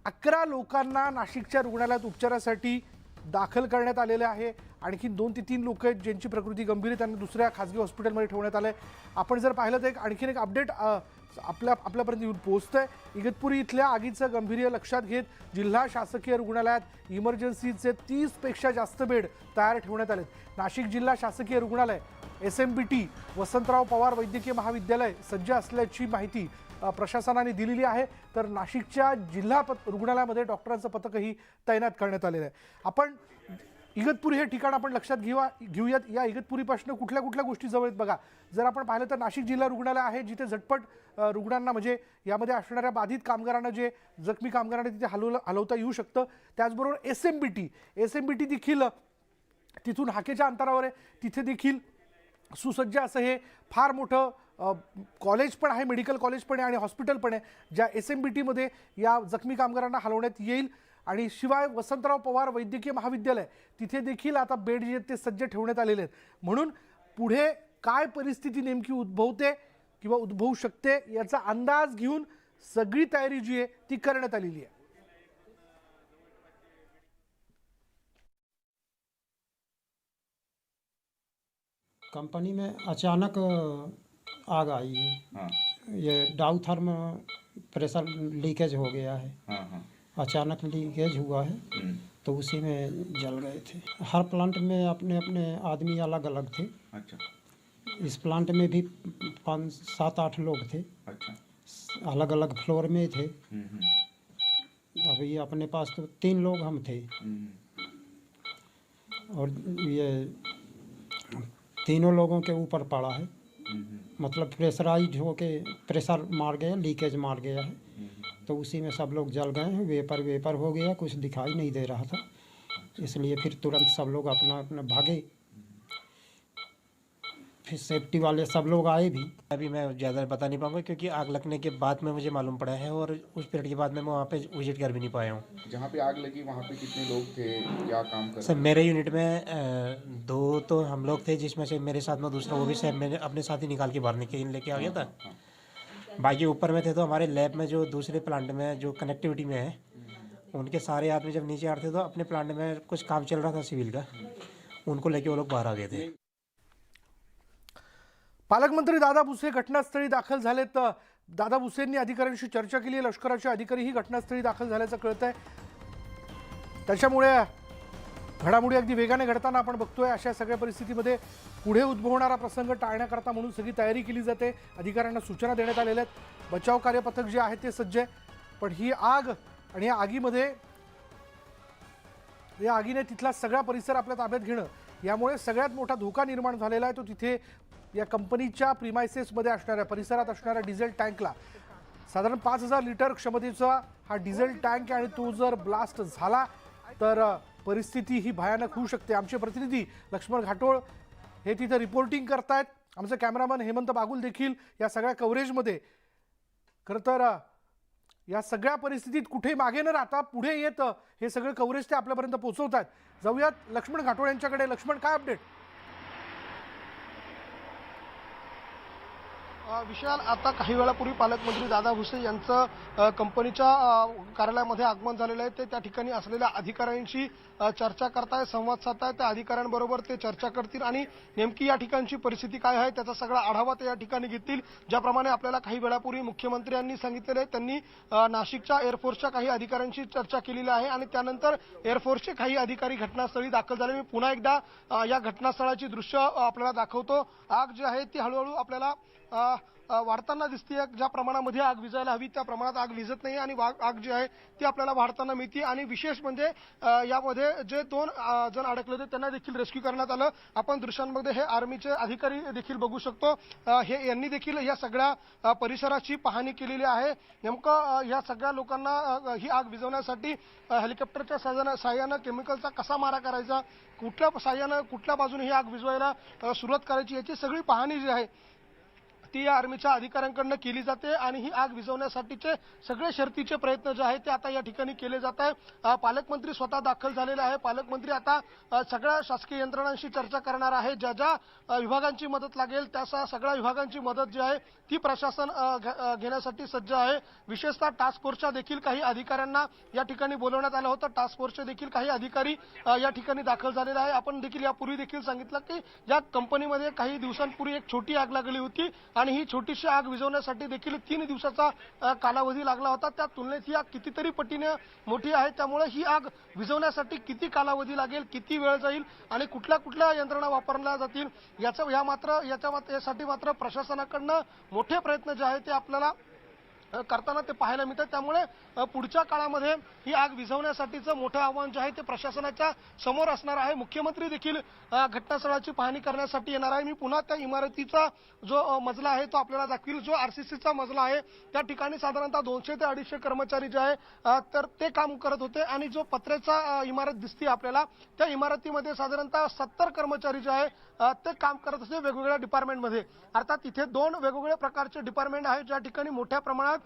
11 लोकांना नाशिकच्या रुग्णालयात उपचारासाठी दाखल करण्यात आलेले आहे. आणखी 2 ते 3 लोक आहेत ज्यांची प्रकृती गंभीर आहे, त्यांना दुसऱ्या खाजगी हॉस्पिटलमध्ये ठेवण्यात आलं आहे. आपण जर पाहिलं तर आणखीन एक अपडेट आपल्यापर्यंत येऊन पोहोचतंय. इगतपुरी इथल्या आगीचं गांभीर्य लक्षात घेत जिल्हा शासकीय रुग्णालयात इमर्जन्सीचे 30पेक्षा जास्त बेड तयार ठेवण्यात आलेत. नाशिक जिल्हा शासकीय रुग्णालय SMBT वसंतराव पवार वैद्यकीय महाविद्यालय सज्ज असल्याची माहिती प्रशासनाने दिलेली आहे. तर नाशिकच्या जिल्हा रुग्णालयामध्ये डॉक्टरांचं पथकही तैनात करण्यात आलेलं आहे. आपण इगतपुरी हे ठिकाण आपण लक्षात घेऊयात. या इगतपुरीपासून कुठल्या कुठल्या गोष्टी जवळ आहेत बघा. जर आपण पाहिलं तर नाशिक जिल्हा रुग्णालय आहे जिथे झटपट रुग्णांना म्हणजे यामध्ये असणाऱ्या बाधित कामगारांना जे जखमी कामगारांना तिथे हलवता येऊ शकतं. त्याचबरोबर SMBT देखील तिथून हाकेच्या अंतरावर आहे. तिथे देखील सुसज्ज असं हे फार मोठं कॉलेज पण आहे, मेडिकल कॉलेज पण आहे आणि हॉस्पिटल पण आहे, ज्या SMBTमध्ये या जखमी कामगारांना हलवण्यात येईल. आणि शिवाय वसंतराव पवार वैद्यकीय महाविद्यालय तिथे देखील आता बेड जे आहेत ते सज्ज ठेवण्यात आलेले आहेत. म्हणून पुढे काय परिस्थिती नेमकी उद्भवते किंवा उद्भवू शकते याचा अंदाज घेऊन सगळी तयारी जी आहे ती करण्यात आलेली आहे. कंपनी में अचानक आग आई है। हाँ ये डाउथर्म प्रेशर लीकेज हो गया है। हाँ हाँ अचानक लीकेज हुआ है हम्म, तो उसी में जल गए थे। हर प्लांट में अपने अपने आदमी अलग अलग थे। अच्छा इस प्लांट में भी 5-7-8 लोग थे, अच्छा अलग अलग फ्लोर में थे। हम्म, अभी अपने पास तो 3 लोग हम थे हम्म, और ये तीनों लोगों के ऊपर पड़ा है। हम्म, मतलब प्रेशराइज होके प्रेशर मार गया, लीकेज मार गया है, हम्म, तो उसी में सब लोग जल गए हैं। वेपर हो गया, कुछ दिखाई नहीं दे रहा था, इसलिए फिर तुरंत सब लोग अपना अपना भागे। फिर सेफ्टी वाले सब लोग आए भी। अभी मैं ज़्यादा बता नहीं पाऊंगा क्योंकि आग लगने के बाद में मुझे मालूम पड़ा है और उस पीरियड के बाद में मैं वहाँ पे विजिट कर भी नहीं पाया हूँ। जहाँ पे आग लगी वहाँ पे कितने लोग थे, क्या काम कर सर मेरे यूनिट में 2 तो हम लोग थे, जिसमें से मेरे साथ में दूसरा वो भी सर मैंने अपने साथ ही निकाल के बाहर लेके आ गया था। हाँ, बाकी ऊपर में थे तो हमारे लैब में जो दूसरे प्लांट में जो कनेक्टिविटी में है उनके सारे आदमी जब नीचे आ रहे थे तो अपने प्लांट में कुछ काम चल रहा था सिविल का, उनको लेके वो लोग बाहर आ गए थे। पालकमंत्री दादा भुसे घटनास्थळी दाखल झालेत. दादा भुसेंनी अधिकाऱ्यांशी चर्चा केली आहे. लष्कराचे अधिकारीही घटनास्थळी दाखल झाल्याचं कळतंय. त्याच्यामुळे घडामोडी अगदी वेगाने घडताना आपण बघतोय. अशा सगळ्या परिस्थितीमध्ये पुढे उद्भवणारा प्रसंग टाळण्याकरता म्हणून सगळी तयारी केली जाते. अधिकाऱ्यांना सूचना देण्यात आलेल्या आहेत. बचाव कार्यपथक जे आहे ते सज्ज आहे. पण ही आग आणि या आगीने तिथला सगळा परिसर आपल्या ताब्यात घेणं यामुळे सगळ्यात मोठा धोका निर्माण झालेला आहे. तो तिथे या कंपनीच्या प्रिमायसेसमध्ये असणाऱ्या परिसरात असणाऱ्या डिझेल टँकला साधारण 5000 लिटर क्षमतेचा हा डिझेल टँक आहे आणि तो जर ब्लास्ट झाला तर परिस्थिती ही भयानक होऊ शकते. आमचे प्रतिनिधी लक्ष्मण घाटोळ हे तिथे रिपोर्टिंग करतायत. आमचे कॅमेरामन हेमंत बागुल देखील या सगळ्या कव्हरेजमध्ये खरं तर या सगळ्या परिस्थितीत कुठे मागे न राहता पुढे येत हे सगळं कव्हरेज ते आपल्यापर्यंत पोहोचवतात. जाऊयात लक्ष्मण घाटोळ यांच्याकडे. लक्ष्मण, काय अपडेट? विशाल, आता काही वेळापूर्वी पालकमंत्री दादा भुसे यांचं कंपनीच्या कार्यालयामध्ये आगमन झालेलं आहे. ते त्या ठिकाणी असलेल्या अधिकाऱ्यांशी चर्चा करताय, संवाद साधताय. त्या अधिकाऱ्यांबरोबर ते चर्चा करतील आणि नेमकी या ठिकाणची परिस्थिती काय आहे त्याचा सगळा आढावा ते या ठिकाणी घेतील. ज्याप्रमाणे आपल्याला काही वेळापूर्वी मुख्यमंत्र्यांनी सांगितलेलं आहे, त्यांनी नाशिकच्या एअरफोर्सच्या काही अधिकाऱ्यांशी चर्चा केलेली आहे आणि त्यानंतर एअरफोर्सचे काही अधिकारी घटनास्थळी दाखल झाले. मी पुन्हा एकदा या घटनास्थळाची दृश्य आपल्याला दाखवतो. आग जी आहे ती हळूहळू आपल्याला वाढताना दिसते. ज्या प्रमाणामध्ये आग विझायला हवी त्या प्रमाणात आग विझत नाही आणि आग जी आहे ती आपल्याला वाढताना मिळते. आणि विशेष म्हणजे यामध्ये जे 2 जण अडकले होते त्यांना देखील रेस्क्यू करण्यात आलं. आपण दृश्यांमध्ये हे आर्मीचे अधिकारी देखील बघू शकतो. हे यांनी देखील या सगळ्या परिसराची पाहणी केलेली आहे. नेमकं या सगळ्या लोकांना ही आग विझवण्यासाठी हेलिकॉप्टरच्या साहाय्यानं केमिकलचा कसा मारा करायचा, कुठल्या साहाय्यानं कुठल्या बाजूने ही आग विझवायला सुरुवात करायची याची सगळी पाहणी जी आहे ती या आर्मीच्या अधिकाऱ्यांकडनं केली जाते आणि ही आग विझवण्यासाठीचे सगळे शर्तीचे प्रयत्न जे आहेत ते आता या ठिकाणी केले जात आहे. पालकमंत्री स्वतः दाखल झालेले आहे. पालकमंत्री आता सगळ्या शासकीय यंत्रणांशी चर्चा करणार आहे. ज्या ज्या विभागांची मदत लागेल त्या सगळ्या विभागांची मदत जी आहे ती प्रशासन घेण्यासाठी सज्ज आहे. विशेषतः टास्क फोर्सच्या देखील काही अधिकाऱ्यांना या ठिकाणी बोलवण्यात आलं होतं. टास्क फोर्सचे देखील काही अधिकारी या ठिकाणी दाखल झालेले आहे. आपण देखील यापूर्वी देखील सांगितलं की या कंपनीमध्ये काही दिवसांपूर्वी एक छोटी आग लागली होती आणि ही छोटीशी आग विझवण्यासाठी देखील 3 दिवसाचा कालावधी लागला होता. त्या तुलनेत ही आग कितीतरी पटीने मोठी आहे. त्यामुळे ही आग विझवण्यासाठी किती कालावधी लागेल, किती वेळ जाईल आणि कुठल्या कुठल्या यंत्रणा वापरल्या जातील यासाठी मात्र प्रशासनाकडनं मोठे प्रयत्न जे आहेत ते आपल्याला करताना ते पाहायला मिळतात. त्यामुळे पुढच्या काळामध्ये ही आग विझवण्यासाठीचं मोठं आव्हान जे आहे ते प्रशासनाच्या समोर असणार आहे. मुख्यमंत्री देखील घटनास्थळाची पाहणी करण्यासाठी येणार आहे. मी पुन्हा त्या इमारतीचा जो मजला आहे तो आपल्याला दाखवील. जो आरसीसीचा मजला आहे त्या ठिकाणी साधारणतः 200 ते 250 कर्मचारी जे आहे तर ते काम करत होते आणि जो पत्र्याचा इमारत दिसते आपल्याला त्या इमारतीमध्ये साधारणतः 70 कर्मचारी जे आहे ते काम करत असते वेगवेगळ्या डिपार्टमेंटमध्ये. अर्थात तिथे 2 वेगवेगळ्या प्रकारचे डिपार्टमेंट आहेत ज्या ठिकाणी मोठ्या प्रमाणात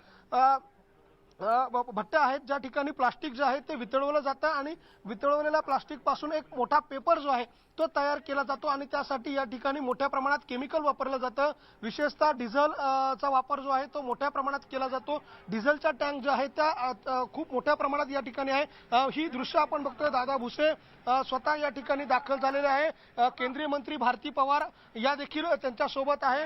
भट्ट्या आहेत ज्या ठिकाणी प्लास्टिक जे आहे ते वितळवलं जातं आणि वितळवलेल्या प्लास्टिक पासून एक मोठा पेपर जो आहे तो तयार केला जातो आणि त्यासाठी या ठिकाणी मोठ्या प्रमाणात केमिकल वापरलं जातं. विशेषतः डिझेलचा वापर जो आहे तो मोठ्या प्रमाणात केला जातो. डिझेलच्या टँक ज्या आहेत त्या खूप मोठ्या प्रमाणात या ठिकाणी आहे. ही दृश्य आपण बघतोय. दादा भुसे स्वतः या ठिकाणी दाखल झालेले आहे. केंद्रीय मंत्री भारती पवार या देखील त्यांच्या सोबत आहे.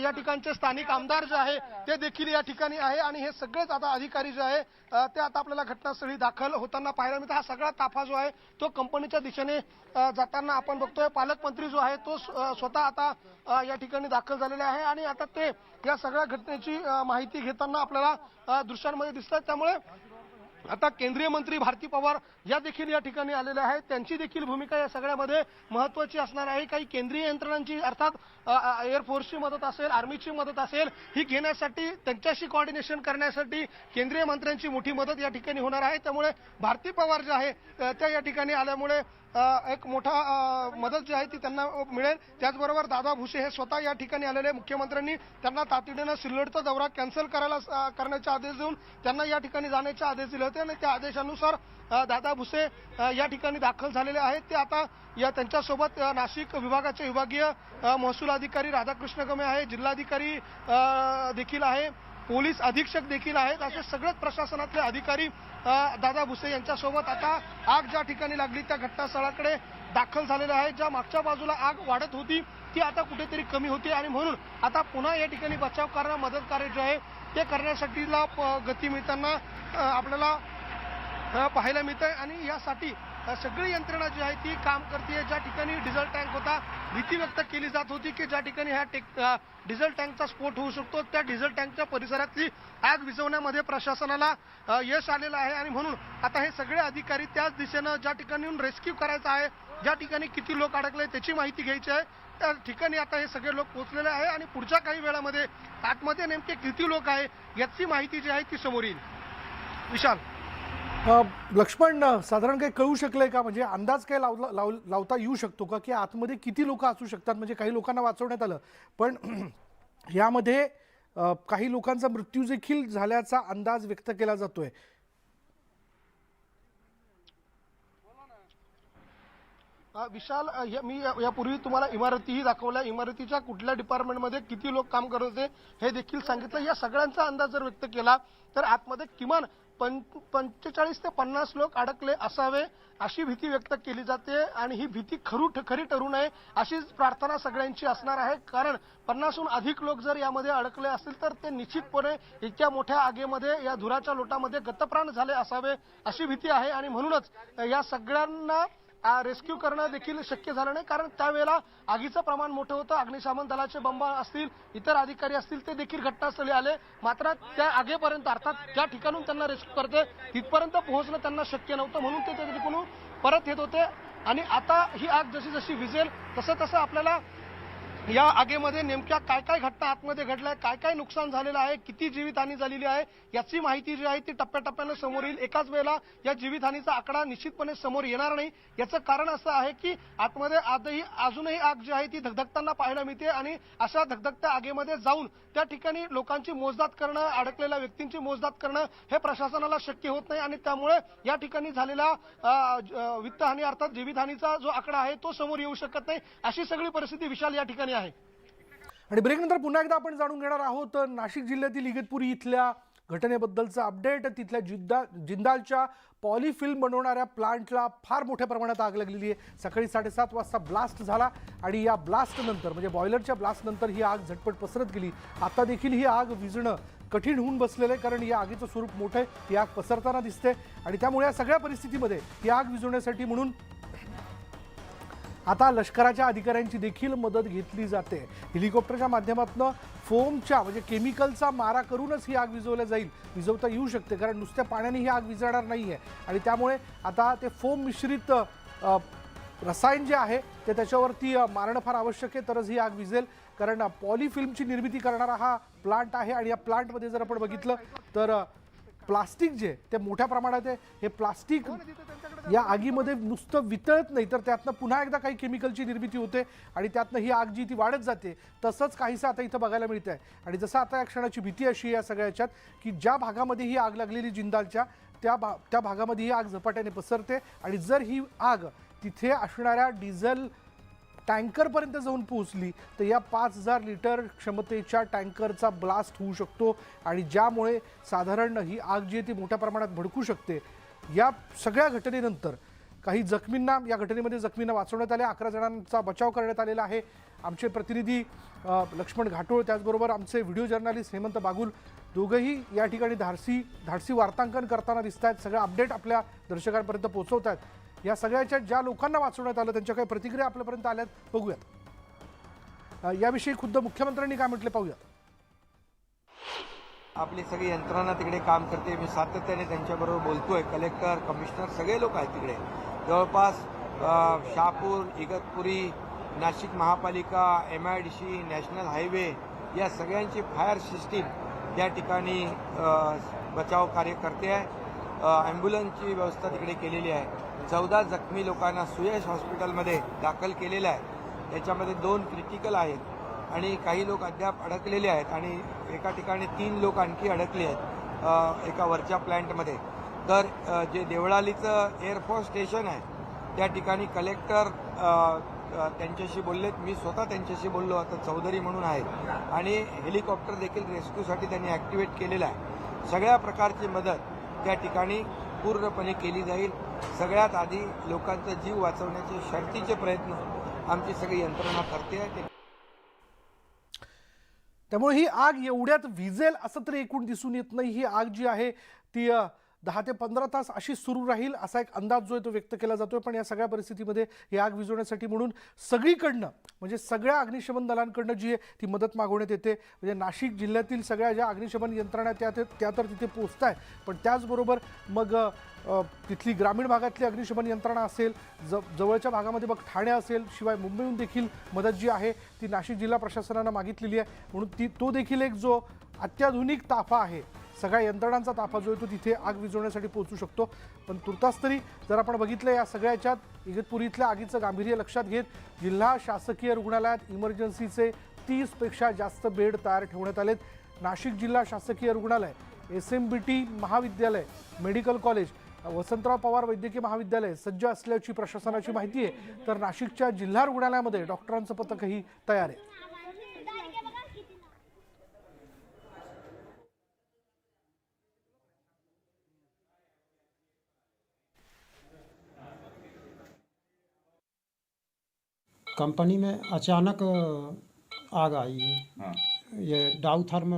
या ठिकाणचे स्थानिक आमदार जे आहे ते देखील या ठिकाणी आहे आणि हे सगळेच आता अधिकारी जे आहे ते आता आपल्याला घटनास्थळी दाखल होताना पाहायला मिळतात. हा सगळा ताफा जो आहे तो कंपनीच्या दिशेने जाताना आपण बघतोय. पालकमंत्री जो आहे तो स्वतः आता या ठिकाणी दाखल झालेले आहे आणि आता ते या सगळ्या घटनेची माहिती घेताना आपल्याला दृश्यांमध्ये दिसतात. त्यामुळे आता केंद्रीय मंत्री भारती पवार या देखील या ठिकाणी आलेल्या आहेत. त्यांची देखील भूमिका या सगळ्यामध्ये महत्वाची असणार आहे. काही केंद्रीय यंत्रणांची अर्थात एअरफोर्सची मदत असेल, आर्मीची मदत असेल ही घेण्यासाठी त्यांच्याशी कोऑर्डिनेशन करण्यासाठी केंद्रीय मंत्र्यांची मोठी मदत या ठिकाणी होणार आहे. त्यामुळे भारती पवार जे आहे त्या या ठिकाणी आल्यामुळे एक मोठा मदत जी आहे ती त्यांना मिळेल. त्याचबरोबर दादा भुसे हे स्वतः या ठिकाणी आलेले. मुख्यमंत्र्यांनी त्यांना तातडीनं सिल्लोडचा दौरा कॅन्सल करण्याचे आदेश देऊन त्यांना या ठिकाणी जाण्याचे आदेश दिले होते आणि त्या आदेशानुसार दादा भुसे या ठिकाणी दाखल झालेले आहेत. ते आता या त्यांच्यासोबत नाशिक विभागाचे विभागीय महसूल अधिकारी राधाकृष्ण गमे आहे, जिल्हाधिकारी देखील आहे, पोलीस अधीक्षक देखील आहेत. असे सगळेच प्रशासनातले अधिकारी दादा भुसे यांच्यासोबत आता आग ज्या ठिकाणी लागली त्या घटनास्थळाकडे दाखल झालेले आहेत. ज्या मागच्या बाजूला आग वाढत होती ती आता कुठेतरी कमी होती आणि म्हणून आता पुन्हा या ठिकाणी बचाव कार्य, मदत कार्य जे आहे ते करण्यासाठीला गती मिळताना आपल्याला पाहायला मिळत आहे आणि यासाठी सगळी यंत्रणा जी आहे ती काम करते. ज्या ठिकाणी डिझेल टँक होता भीती व्यक्त केली जात होती की ज्या ठिकाणी ह्या डिझेल टँकचा स्फोट होऊ शकतो त्या डिझेल टँकच्या परिसरातली आग विझवण्यामध्ये प्रशासनाला यश आलेलं आहे आणि म्हणून आता हे सगळे अधिकारी त्याच दिशेनं ज्या ठिकाणी रेस्क्यू करायचा आहे, ज्या ठिकाणी किती लोक अडकले त्याची माहिती घ्यायची आहे त्या ठिकाणी आता हे सगळे लोक पोहोचलेले आहे आणि पुढच्या काही वेळामध्ये आतमध्ये नेमके किती लोक आहे याची माहिती जी आहे ती समोर येईल. विशाल, लक्ष्मण, साधारण काही कळू शकलंय का? म्हणजे अंदाज काय लावता येऊ शकतो का की आतमध्ये किती लोक असू शकतात? म्हणजे काही लोकांना वाचवण्यात आलं पण यामध्ये काही लोकांचा मृत्यू देखील झाल्याचा अंदाज व्यक्त केला जातोय. विशाल, मी यापूर्वी तुम्हाला इमारतीही दाखवल्या. इमारतीच्या कुठल्या डिपार्टमेंटमध्ये किती लोक काम करत होते हे देखील सांगितलं. या सगळ्यांचा अंदाज जर व्यक्त केला तर आतमध्ये किमान 45 ते 50 लोक अडकले असावे अशी भीती व्यक्त केली जाते आणि ही भीती खरी ठरू नये अशीच प्रार्थना सगळ्यांची असणार आहे. कारण 50हून अधिक लोक जर यामध्ये अडकले असतील तर ते निश्चितपणे इतक्या मोठ्या आगीमध्ये या धुराच्या लोटामध्ये गतप्राण झाले असावे अशी भीती आहे आणि म्हणूनच या सगळ्यांना रेस्क्यू करणं देखील शक्य झालं नाही. कारण त्यावेळेला आगीचं प्रमाण मोठं होतं. अग्निशमन दलाचे बंब असतील, इतर अधिकारी असतील ते देखील घटनास्थळी आले. मात्र त्या आगीपर्यंत अर्थात ज्या ठिकाणून त्यांना रेस्क्यू करते तिथपर्यंत पोहोचणं त्यांना शक्य नव्हतं म्हणून ते त्या ठिकाणून परत येत होते. आणि आता ही आग जशी जशी विझेल तसं तसं आपल्याला या आगीमध्ये नेमक्या काय काय घटना आतमध्ये घडल्या, काय काय नुकसान झालेलं आहे, किती जीवितहानी झालेली आहे याची माहिती जी आहे ती टप्प्याटप्प्याने समोर येईल. एकाच वेळेला या जीवितहानीचा आकडा निश्चितपणे समोर येणार नाही. याचं कारण असं आहे की आतमध्ये अजूनही आग जी आहे ती धगधगताना पाहायला मिळते आणि अशा धगधगत्या आगीमध्ये जाऊन त्या ठिकाणी लोकांची मोजदाद करणं, अडकलेल्या व्यक्तींची मोजदाद करणं हे प्रशासनाला शक्य होत नाही आणि त्यामुळे या ठिकाणी झालेला वित्तहानी अर्थात जीवितहानीचा जो आकडा आहे तो समोर येऊ शकत नाही. अशी सगळी परिस्थिती विशाल या ठिकाणी आहे. आणि ब्रेकनंतर पुन्हा एकदा आपण जाणून घेणार आहोत नाशिक जिल्ह्यातील इगतपुरी इथल्या घटनेबद्दलचं अपडेट. तिथल्या जिंदालच्या पॉलीफिल्म बनवणाऱ्या प्लांटला फार मोठ्या प्रमाणात आग लागलेली आहे. सकाळी 7:30 वाजता ब्लास्ट झाला आणि या ब्लास्ट नंतर म्हणजे बॉयलरच्या ब्लास्ट नंतर ही आग झटपट पसरत गेली. आता देखील ही आग विझणं कठीण होऊन बसलेलं आहे कारण या आगीचं स्वरूप मोठं आहे. ही आग पसरताना दिसते आणि त्यामुळे या सगळ्या परिस्थितीमध्ये ही आग विझवण्यासाठी म्हणून आता लष्कराच्या अधिकाऱ्यांची देखील मदत घेतली जाते. हेलिकॉप्टरच्या माध्यमातून फोमच्या म्हणजे केमिकलचा मारा करूनच ही आग विझवता येऊ शकते कारण नुसत्या पाण्याने ही आग विझणार नाही आहे आणि त्यामुळे आता ते फोम मिश्रित रसायन जे आहे ते त्याच्यावरती मारणं फार आवश्यक आहे तरच ही आग विझेल. कारण पॉलीफिल्मची निर्मिती करणारा हा प्लांट आहे आणि या प्लांटमध्ये जर आपण बघितलं तर प्लास्टिक जे ते मोठ्या प्रमाणात आहे. हे प्लास्टिक या आगीमध्ये नुसतं वितळत नाही तर त्यातनं पुन्हा एकदा काही केमिकलची निर्मिती होते आणि त्यातनं ही आग जी ती वाढत जाते. तसंच काहीसं आता इथं बघायला मिळतं आहे आणि जसं आता या क्षणाची भीती अशी आहे या सगळ्या याच्यात की ज्या भागामध्ये ही आग लागलेली जिंदालच्या त्या भागामध्ये ही आग झपाट्याने पसरते आणि जर ही आग तिथे असणाऱ्या डिझेल टँकरपर्यंत जाऊन पोहोचली तर या 5000 लिटर क्षमतेच्या टँकरचा ब्लास्ट होऊ शकतो आणि ज्यामुळे साधारण ही आग जी आहे ती मोठ्या प्रमाणात भडकू शकते. या सगळ्या घटनेनंतर काही जखमींना या घटनेमध्ये जखमींना वाचवण्यात आले. 11 जणांचा बचाव करण्यात आलेला आहे. आमचे प्रतिनिधी लक्ष्मण घाटोळ त्याचबरोबर आमचे व्हिडिओ जर्नलिस्ट हेमंत बागुल दोघंही या ठिकाणी धाडसी वार्तांकन करताना दिसत आहेत. सगळं अपडेट आपल्या दर्शकांपर्यंत पोहोचवत आहेत. या सगळ्याच्या ज्या लोकांना वाचवण्यात आलं त्यांच्या काही प्रतिक्रिया आपल्यापर्यंत आल्यात बघूयात. याविषयी खुद्द मुख्यमंत्र्यांनी काय म्हटले पाहूयात. आपली सगळी यंत्रणा तिकडे काम करते. मी सातत्याने त्यांच्याबरोबर बोलतोय. कलेक्टर, कमिशनर सगळे लोक आहेत तिकडे. जवळपास शहापूर, इगतपुरी, नाशिक महापालिका, MIDC, नॅशनल हायवे या सगळ्यांची फायर सिस्टीम या ठिकाणी बचाव कार्य करते आहे. ॲम्ब्युलन्सची व्यवस्था तिकडे केलेली आहे. 14 जखमी लोकांना सुयश हॉस्पिटलमध्ये दाखल केलेलं आहे. त्याच्यामध्ये 2 क्रिटिकल आहेत आणि काही लोक अद्याप अडकलेले आहेत आणि एका ठिकाणी 3 लोक आणखी अडकले आहेत एका वरच्या प्लॅन्टमध्ये. तर जे देवळालीचं एअरफोर्स स्टेशन आहे त्या ठिकाणी कलेक्टर त्यांच्याशी बोललेत. मी स्वतः त्यांच्याशी बोललो. आता चौधरी म्हणून आहेत आणि हेलिकॉप्टर देखील रेस्क्यूसाठी त्यांनी ॲक्टिवेट केलेलं आहे. सगळ्या प्रकारची मदत त्या ठिकाणी पूर्णपणे केली जाईल. सगळ्यात आधी लोकांचा जीव वाचवण्याचे शर्तीचे प्रयत्न आमची सगळी यंत्रणा करते आहे. त्यामुळे ही आग एवढ्यात विझेल असं तरी एकूण दिसून येत नाही. ही आग जी आहे ती 10 ते 15 तास अशी सुरू राहील असा एक अंदाज जो आहे तो व्यक्त केला जातोय. पण या सगळ्या परिस्थितीमध्ये ही आग विझवण्यासाठी म्हणून सगळीकडनं म्हणजे सगळ्या अग्निशमन दलांकडनं जी आहे ती मदत मागवण्यात येते. म्हणजे नाशिक जिल्ह्यातील सगळ्या ज्या अग्निशमन यंत्रणा त्या तर तिथे पोहोचत आहे. पण त्याचबरोबर मग तिथली ग्रामीण भागातली अग्निशमन यंत्रणा असेल, जवळच्या भागामध्ये मग ठाणे असेल, शिवाय मुंबईहून देखील मदत जी आहे ती नाशिक जिल्हा प्रशासनानं मागितलेली आहे. म्हणून तो देखील एक जो अत्याधुनिक ताफा आहे, सगळ्या यंत्रणांचा ताफा जो आहे तो तिथे आग विझवण्यासाठी पोहोचू शकतो. पण तुर्तास तरी जर आपण बघितलं या सगळ्याच्यात इगतपुरी इथल्या आगीचं गांभीर्य लक्षात घेत जिल्हा शासकीय रुग्णालयात इमर्जन्सीचे 30पेक्षा जास्त बेड तयार ठेवण्यात आलेत. नाशिक जिल्हा शासकीय रुग्णालय, SMBT महाविद्यालय, मेडिकल कॉलेज, वसंतराव पवार वैद्यकीय महाविद्यालय सज्ज असल्याची प्रशासनाची माहिती आहे. तर नाशिकच्या जिल्हा रुग्णालयामध्ये डॉक्टरांचं पथकही तयार आहे. कंपनी में अचानक आग आई है. हाँ ये डाउ थर्म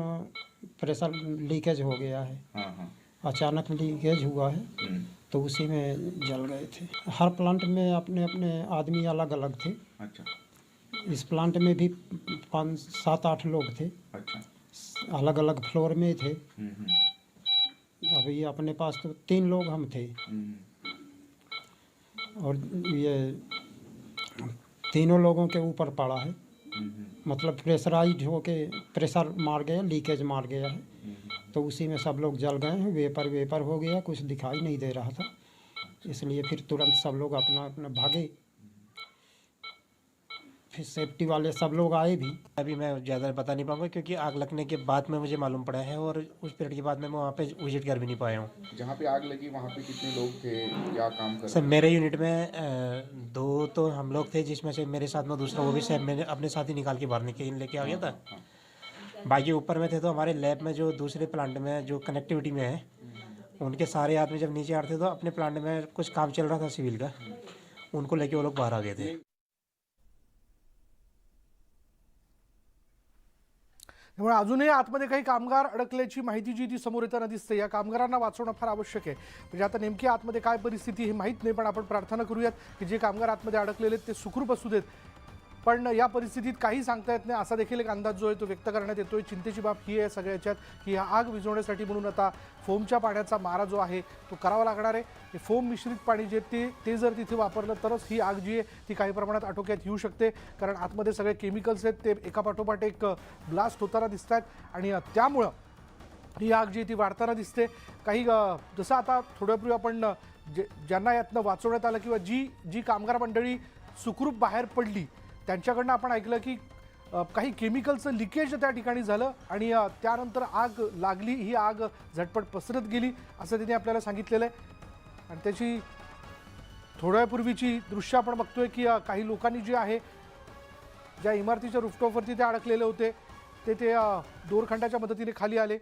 प्रेशर लीकेज हो गया है. हाँ हाँ. अचानक लीकेज हुआ है तो उसी में जल गए थे. हर प्लांट में अपने अपने आदमी अलग अलग थे. अच्छा इस प्लांट में भी 5-7-8 लोग थे. अच्छा. अलग अलग फ्लोर में थे. अभी अपने पास तो 3 लोग हम थे और ये तीनों लोगों के ऊपर पड़ा है. मतलब प्रेशराइज होके प्रेशर मार गया, लीकेज मार गया है, तो उसी में सब लोग जल गए हैं। वेपर हो गया, कुछ दिखाई नहीं दे रहा था, इसलिए फिर तुरंत सब लोग अपना अपना भागे। फिर सेफ्टी वाले सब लोग आए भी। अभी मैं ज़्यादा बता नहीं पाऊंगा क्योंकि आग लगने के बाद में मुझे मालूम पड़ा है और उस पीरियड के बाद में मैं वहाँ पे विजिट कर भी नहीं पाया हूँ। जहाँ पे आग लगी वहाँ पे कितने लोग थे, क्या काम कर सर मेरे यूनिट में 2 तो हम लोग थे, जिसमें से मेरे साथ में दूसरा वो भी सर मैंने अपने साथ ही निकाल के बाहर लेके आ गया था। बाकी ऊपर में थे तो हमारे लैब में जो दूसरे प्लांट में जो कनेक्टिविटी में है, उनके सारे आदमी जब नीचे आते थे तो अपने प्लांट में कुछ काम चल रहा था सिविल का, उनको लेके वो लोग बाहर आ गए थे। त्यामुळे अजूनही आतमध्ये काही कामगार अडकल्याची माहिती जी ती समोर येताना दिसते। या कामगारांना वाचवणं फार आवश्यक आहे। म्हणजे आता नेमकी आतमध्ये काय परिस्थिती हे माहीत नाही, पण आपण प्रार्थना करूयात की जे कामगार आतमध्ये अडकलेले आहेत ते सुखरूप असू देत। पण या परिस्थितीत काही सांगता येत नाही असा देखील एक अंदाज जो आहे तो व्यक्त करण्यात येतोय। चिंतेची बाब ही आहे सगळ्याच्यात की हा आग विझवण्यासाठी म्हणून आता फोमच्या पाण्याचा मारा जो आहे तो करावा लागणार आहे। हे फोम मिश्रित पाणी जे ते जर तिथे वापरलं तरच ही आग जी आहे ती काही प्रमाणात आटोक्यात येऊ शकते, कारण आतमध्ये सगळे केमिकल्स आहेत ते एकापाठोपाठ एक ब्लास्ट होताना दिसत आहेत आणि त्यामुळं ही आग जी ती वाढताना दिसते। काही जसं आता थोड्यापूर्वी आपण ज्यांना यातनं वाचवण्यात आलं किंवा जी कामगार मंडळी सुखरूप बाहेर पडली त्यांच्याकडनं आपण ऐकलं की काही केमिकलचं लिकेज त्या ठिकाणी झालं आणि त्यानंतर आग लागली। ही आग झटपट पसरत गेली असं त्यांनी आपल्याला सांगितलेलं आहे। आणि त्याची थोड्या वेळापूर्वीची दृश्य आपण बघतोय की काही लोकांनी जे आहे ज्या इमारतीच्या रूफटॉपवरती ते अडकलेले होते ते दोरखंडाच्या मदतीने खाली आले।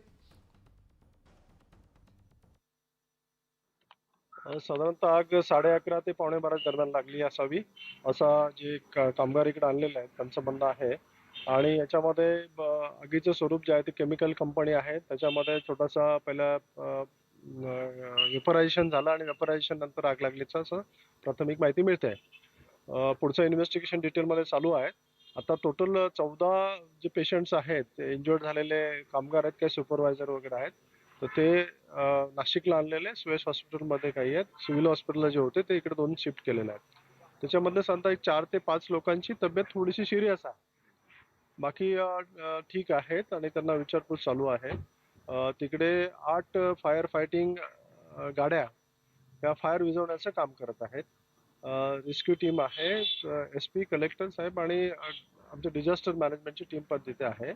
साधारणतः आग 11:30 ते 11:15 दरम्यान लागली असावी असा जे कामगार इकडे आणलेले आहेत त्यांचं म्हणणं आहे। आणि याच्यामध्ये आगीचं स्वरूप जे आहे ते केमिकल कंपनी आहे, त्याच्यामध्ये छोटासा पहिला वेपरायझेशन झालं आणि वेपरायझेशन नंतर आग लागल्याचं असं प्राथमिक माहिती मिळते। पुढचं इन्व्हेस्टिगेशन डिटेलमध्ये चालू आहे। आता टोटल 14 जे पेशंट्स आहेत ते इंजर्ड झालेले कामगार आहेत, काही सुपरवायझर वगैरे आहेत, तर ते नाशिकला आणलेले स्वेस हॉस्पिटलमध्ये काही आहेत, सिव्हिल हॉस्पिटलला जे होते ते इकडे 2 शिफ्ट केलेले आहेत। त्याच्यामधले साधारणतः एक 4 ते 5 लोकांची तब्येत थोडीशी सिरियस आहे, बाकी ठीक आहेत आणि त्यांना विचारपूस चालू आहे। तिकडे 8 फायर फायटिंग गाड्या या फायर विझवण्याचं काम करत आहेत। रेस्क्यू टीम आहे, SP कलेक्टर साहेब आणि आमच्या डिझास्टर मॅनेजमेंटची टीम पण तिथे आहे।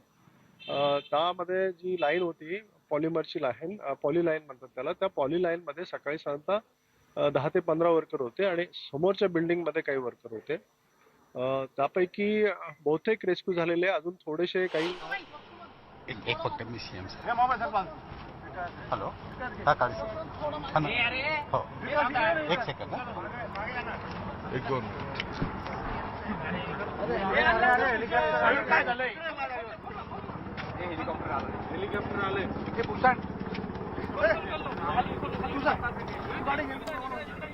त्यामध्ये जी लाईन होती पॉलिमरची लाईन, पॉली लाईन म्हणतात त्याला, त्या पॉली लाईन मध्ये सकाळी साधारणतः 10 ते 15 वर्कर होते आणि समोरच्या बिल्डिंग मध्ये काही वर्कर होते। त्यापैकी बहुतेक रेस्क्यू झालेले, अजून थोडेसे काही एक फक्त मी CM हॅलो हो एक सेकंड एक दोन हेलिकॉप्टर आले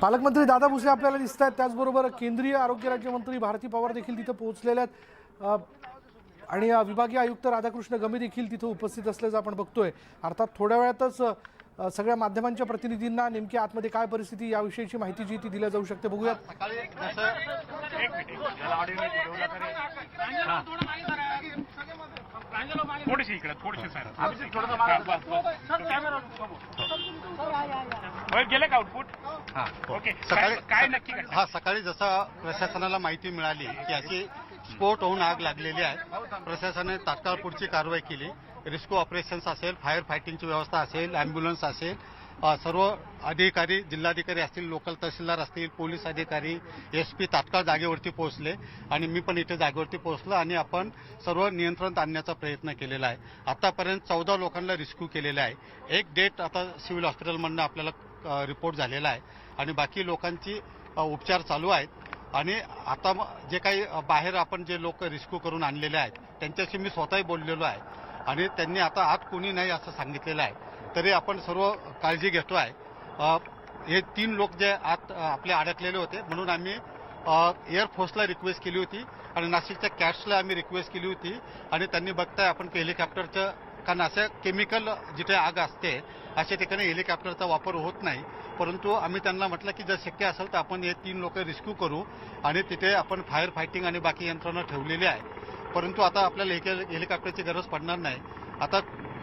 पालकमंत्री दादा भुसे आपल्याला दिसत आहेत, त्याचबरोबर केंद्रीय आरोग्य राज्यमंत्री भारती पवार देखील तिथे पोहोचलेले आहेत आणि विभागीय आयुक्त राधाकृष्ण गमे देखील तिथे उपस्थित असल्याचं आपण बघतोय। अर्थात थोड्या वेळातच सगळ्या माध्यमांच्या प्रतिनिधींना नेमकी आतमध्ये काय परिस्थिती याविषयीची माहिती जी ती दिली जाऊ शकते, बघूयात। थोडीशी इकडे थोडीशी गेले का आउटपुट? ओके, काय नक्की सकाळी जसं प्रशासनाला माहिती मिळाली की याची स्फोट होऊन आग लागलेली आहे, प्रशासनाने तात्काळ पुढची कारवाई केली। रेस्क्यू ऑपरेशन्स असेल, फायर फायटिंगची व्यवस्था असेल, ॲम्ब्युलन्स असेल, सर्व अधिकारी, जिल्हाधिकारी असतील, लोकल तहसीलदार असतील, पोलीस अधिकारी, SP तात्काळ जागेवरती पोहोचले आणि मी पण इथे जागेवरती पोहोचलो आणि आपण सर्व नियंत्रणात आणण्याचा प्रयत्न केलेला आहे। आतापर्यंत 14 लोकांना रेस्क्यू केलेले आहे। एक डेथ आता सिव्हिल हॉस्पिटलमधनं आपल्याला रिपोर्ट झालेला आहे आणि बाकी लोकांची उपचार चालू आहेत। आणि आता जे काही बाहेर आपण जे लोक रेस्क्यू करून आणलेले आहेत त्यांच्याशी मी स्वतःही बोललेलो आहे आणि त्यांनी आता आत कोणी नाही असं सांगितलेलं आहे, तरी आपण सर्व काळजी घेतो आहे। हे 3 लोक जे आत आपले अडकलेले होते म्हणून आम्ही एअरफोर्सला रिक्वेस्ट केली होती आणि नाशिकच्या कॅट्सला आम्ही रिक्वेस्ट केली होती आणि त्यांनी बघताय आपण हेलिकॉप्टरचं, कारण असं केमिकल जिथे आग असते अशा ठिकाणी हेलिकॉप्टरचा वापर होत नाही, परंतु आम्ही त्यांना म्हटलं की जर शक्य असेल तर आपण हे 3 लोक रेस्क्यू करू आणि तिथे आपण फायर फायटिंग आणि बाकी यंत्रणा ठेवलेली आहे। परंतु आता आपल्याला हेलिकॉप्टरची गरज पडणार नाही. आता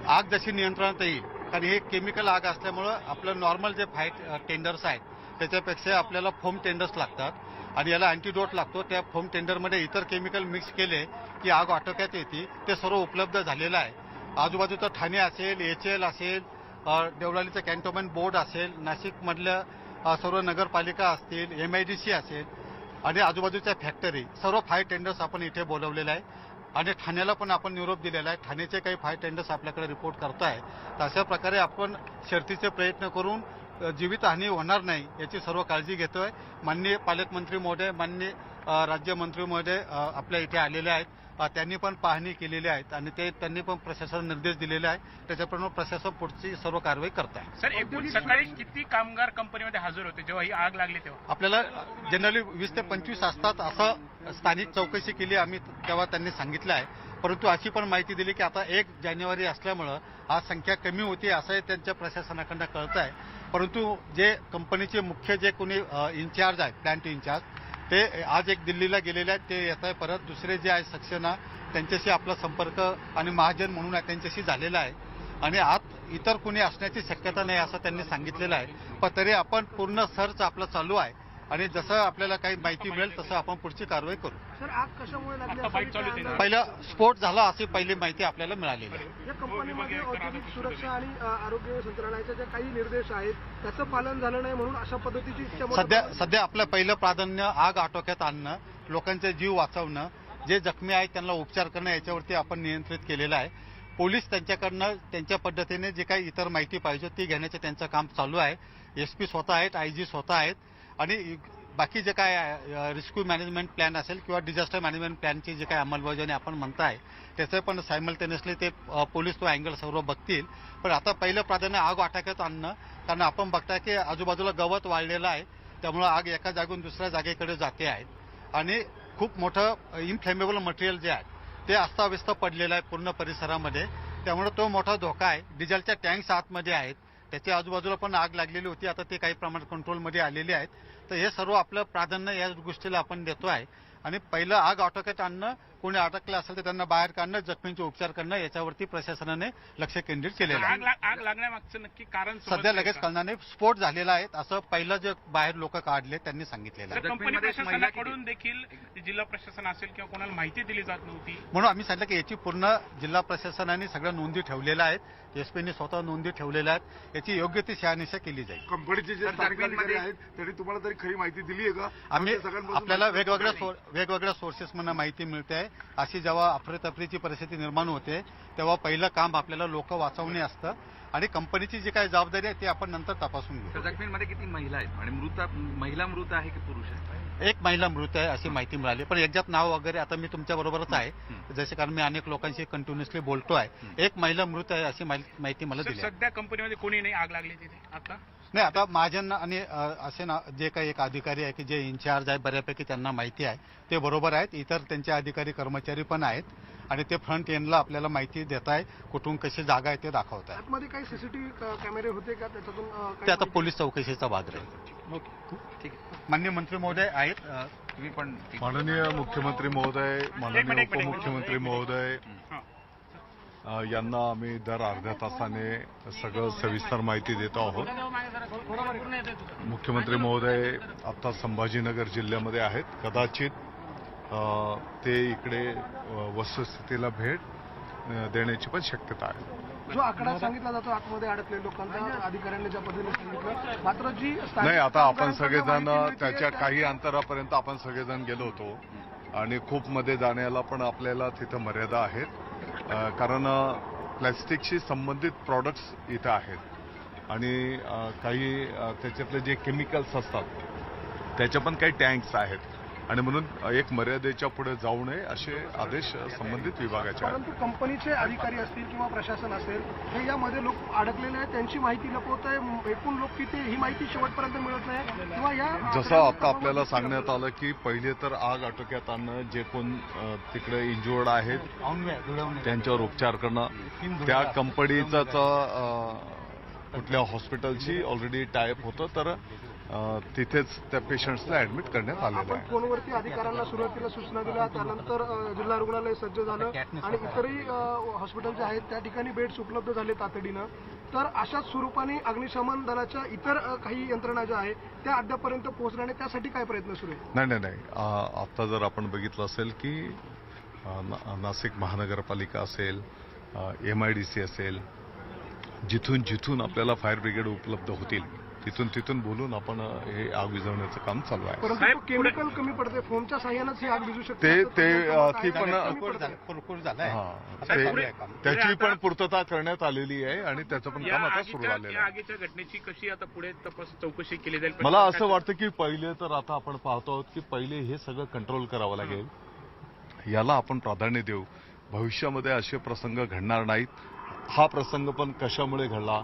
आग जशी नियंत्रणात येईल, कारण हे केमिकल आग असल्यामुळं आपलं नॉर्मल जे फायर टेंडर्स आहेत त्याच्यापेक्षा आपल्याला फोम टेंडर्स लागतात आणि याला अँटीडोट लागतो. त्या फोम टेंडरमध्ये इतर केमिकल मिक्स केले की आग आटोक्यात येते. ते सर्व उपलब्ध झालेलं आहे. आजूबाजूचं ठाणे असेल, HL असेल, देवळालीचं कॅन्टोन्मेंट बोर्ड असेल, नाशिकमधल्या सर्व नगरपालिका असतील, MIDC असेल आणि आजूबाजूच्या फॅक्टरी, सर्व फायर टेंडर्स आपण इथे बोलवलेले आहे. आणि ठाण्याला पण आपण निरोप दिलेला आहे. ठाण्याचे काही फायर टेंडर्स आपल्याकडे रिपोर्ट करताय. तर अशा प्रकारे आपण शर्थीचे प्रयत्न करून जीवितहानी होणार नाही याची सर्व काळजी घेतोय. माननीय पालकमंत्री महोदय, माननीय राज्यमंत्री महोदय आपल्या इथे आलेले आहेत. त्यांनी पण पाहणी केलेली आहेत आणि त्यांनी पण प्रशासन निर्देश दिलेले आहे. त्याच्याप्रमाणे प्रशासन पुढची सर्व कारवाई करत आहे. सर, एकूण सकाळी किती कामगार कंपनीमध्ये हजर होते जेव्हा ही आग लागली तेव्हा? आपल्याला जनरली 20 ते 25 असतात असं स्थानिक चौकशी केली आम्ही, तेव्हा त्यांनी सांगितलं आहे. परंतु अशी पण माहिती दिली की आता 1 जानेवारी असल्यामुळं आज संख्या कमी होती असंही त्यांच्या प्रशासनाकडनं कळत आहे. परंतु जे कंपनीचे मुख्य जे कोणी इन्चार्ज आहेत, प्लांट इन्चार्ज, ते आज एक दिल्लीला गेलेले आहेत. ते येत आहे परत. दुसरे जे आहे सक्सेना, त्यांच्याशी आपला संपर्क आणि महाजन म्हणून आहे त्यांच्याशी झालेला आहे आणि आत इतर कुणी असण्याची शक्यता नाही असं त्यांनी सांगितलेलं आहे. पण तरी आपण पूर्ण सर्च आपलं चालू आहे आणि जसं आपल्याला काही माहिती मिळेल तसं आपण पुढची कारवाई करू. सर, आग कशामुळे लागली? पहिला स्फोट झाला अशी पहिली माहिती आपल्याला मिळालेली आहे. या कंपनीमध्ये औद्योगिक सुरक्षा आणि आरोग्य मंत्रालयाचे जे काही निर्देश आहेत त्याचं पालन झालं नाही म्हणून अशा पद्धतीची सध्या आपलं पहिलं प्राधान्य आग आटोक्यात आणणं, लोकांचे जीव वाचवणं, जे जखमी आहेत त्यांना उपचार करणं याच्यावरती आपण नियंत्रित केलेलं आहे. पोलीस त्यांच्याकडनं त्यांच्या पद्धतीने जे काही इतर माहिती पाहिजे ती घेण्याचे त्यांचं काम चालू आहे. SP स्वतः आहेत, IG स्वतः आहेत आणि बाकी जे काय रिस्क्यू मॅनेजमेंट प्लॅन असेल किंवा डिझास्टर मॅनेजमेंट प्लॅनची जे काही अंमलबजावणी आपण म्हणताय त्याचं पण सायमल्टेनियसली ते पोलीस तो अँगल सर्व बघतील. पण आता पहिलं प्राधान्य आग आटोक्यात आणणं, कारण आपण बघताय की आजूबाजूला गवत वाढलेलं आहे. त्यामुळे आग एका जागेहून दुसऱ्या जागेकडे जाते आहे आणि खूप मोठं इनफ्लेमेबल मटेरियल जे आहे ते अस्ताव्यस्त पडलेलं आहे पूर्ण परिसरामध्ये. त्यामुळे तो मोठा धोका आहे. डिझेलच्या टँक्स आतमध्ये आहेत, त्याच्या आजूबाजूला पण आग लागलेली होती. आता ते काही प्रमाणात कंट्रोलमध्ये आलेली आहेत. तर हे सर्व आपलं प्राधान्य या गोष्टीला आपण देतो आहे आणि पहिलं आग आटोक्यात आणणं, कोणी अटकलं असेल तर त्यांना बाहेर काढणं, जखमींचे उपचार करणं याच्यावरती प्रशासनाने लक्ष केंद्रित केलेलं आहे. आग लागण्यामागचं नक्की कारण सध्या लगेच कळणार नाही. स्फोट झालेला आहे असं पहिलं जे बाहेर लोक काढले त्यांनी सांगितलेलं आहे. कंपनी प्रशासनाकडून देखील जिल्हा प्रशासन असेल किंवा कोणाला माहिती दिली जात नव्हती म्हणून आम्ही सांगितलं की याची पूर्ण जिल्हा प्रशासनाने सगळ्या नोंदी ठेवलेल्या आहेत. SPने स्वतः नोंदी ठेवलेल्या आहेत. याची योग्य ती शहानिशा केली जाईल. कंपनीचे जे स्थानिक अधिकारी आहेत त्यांनी तुम्हाला तरी खरी माहिती दिली आहे का? आम्ही आपल्याला वेगवेगळ्या सोर्सेसमधून माहिती मिळते आहे. अशी जेव्हा अफरातफरीची परिस्थिती निर्माण होते तेव्हा पहिलं काम आपल्याला लोक वाचवणे असतं आणि कंपनीची जी काही जबाबदारी आहे ती आपण नंतर तपासून घेऊ. जखमींमध्ये किती महिला आहेत आणि महिला मृत आहे की पुरुष आहे? एक महिला मृत आहे अशी माहिती मिळाली. पण एक्झॅक्ट नाव वगैरे आता मी तुमच्या बरोबरच आहे, जसे कारण मी अनेक लोकांशी कंटिन्युअसली बोलतो आहे. एक महिला मृत आहे अशी माहिती मला दिली. सध्या कंपनीमध्ये कोणी नाही आग लागली तिथे आता? नाही, आता महाजन आणि असे ना जे काही एक अधिकारी आहे की जे इन्चार्ज आहे बऱ्यापैकी त्यांना माहिती आहे ते बरोबर आहेत. इतर त्यांचे अधिकारी कर्मचारी पण आहेत आणि ते फ्रंट एंडला आपल्याला माहिती देत आहे, कुठून कशी जागा आहे ते दाखवत आहे. आतमध्ये काही CCTV कॅमेरे होते का त्याच्यातून? ते आता पोलीस चौकशीचा भाग राहील. ठीक आहे. माननीय मंत्री महोदय आहेत. तुम्ही पण माननीय मुख्यमंत्री महोदय, माननीय उपमुख्यमंत्री महोदय यांना आम्ही दर अर्ध्या तासाने सगळं सविस्तर माहिती देतो आहोत. मुख्यमंत्री महोदय आता संभाजीनगर जिल्ह्यामध्ये आहेत. कदाचित ते इकडे वस्तुस्थितीला भेट देण्याची पण शक्यता आहे. जो आकडा सांगितला जातो आतमध्ये अडकले लोकांचा अधिकाऱ्यांनी ज्या पद्धतीने सांगितलं, मात्र जी नाही, आता आपण सगळेजण त्याच्या काही अंतरापर्यंत आपण सगळेजण गेलो होतो आणि खूप मध्ये जाण्याला पण आपल्याला तिथं मर्यादा आहेत. कारण प्लॅस्टिकशी संबंधित प्रॉडक्ट्स इथं आहेत आणि काही त्याच्यातले जे केमिकल्स असतात त्याच्या पण काही टँक्स आहेत आणि म्हणून एक मर्यादेच्या पुढे जाऊ नये असे आदेश संबंधित विभागाचे आहेत. परंतु कंपनीचे अधिकारी असतील किंवा प्रशासन असेल हे यामध्ये लोक अडकलेले आहेत, त्यांची माहिती लपवत आहे. एकूण लोक किती ही माहिती शेवटपर्यंत मिळत नाही किंवा या जसं आता आपल्याला सांगण्यात आलं की पहिले तर आग आटोक्यात आणणं, जे कोण तिकडे इंजुर्ड आहेत त्यांच्यावर उपचार करणं, त्या कंपनीचाच कुठल्या हॉस्पिटलशी ऑलरेडी टायअप होतं तर तिथेच त्या पेशंट्सला ऍडमिट करण्यात आलेलं आपण आहे. फोनवरती अधिकाऱ्यांना सुरुवातीला सूचना दिल्या, त्यानंतर जिल्हा रुग्णालय सज्ज झालं आणि इतरही हॉस्पिटल जे आहेत त्या ठिकाणी बेड्स उपलब्ध झाले तातडीनं. तर अशाच स्वरूपाने अग्निशमन दलाच्या इतर काही यंत्रणा ज्या आहेत त्या अद्यापर्यंत पोहोचण्याने त्यासाठी काय प्रयत्न सुरू आहे? नाही. आता जर आपण बघितलं असेल की नाशिक महानगरपालिका असेल, MIDC असेल, जिथून आपल्याला फायर ब्रिगेड उपलब्ध होतील तिथून बोलून आपण हे आग विझवण्याचं काम चालू आहे. परंतु केमिकल कमी पडते, फोमच्या साह्यानंच ही आग विझू शकते. ती पण त्याची पण पूर्तता करण्यात आलेली आहे आणि त्याचं पण काम आता सुरू झालेलं या आहे. आगीच्या घटनेची कशी आता पुढे चौकशी केली जाईल? मला असं वाटतं की पहिले तर आता आपण पाहतो आहोत की पहिले हे सगळं कंट्रोल करावं लागेल, याला आपण प्राधान्य देऊ. भविष्यामध्ये असे प्रसंग घडणार नाहीत. हा प्रसंग पण कशामुळे घडला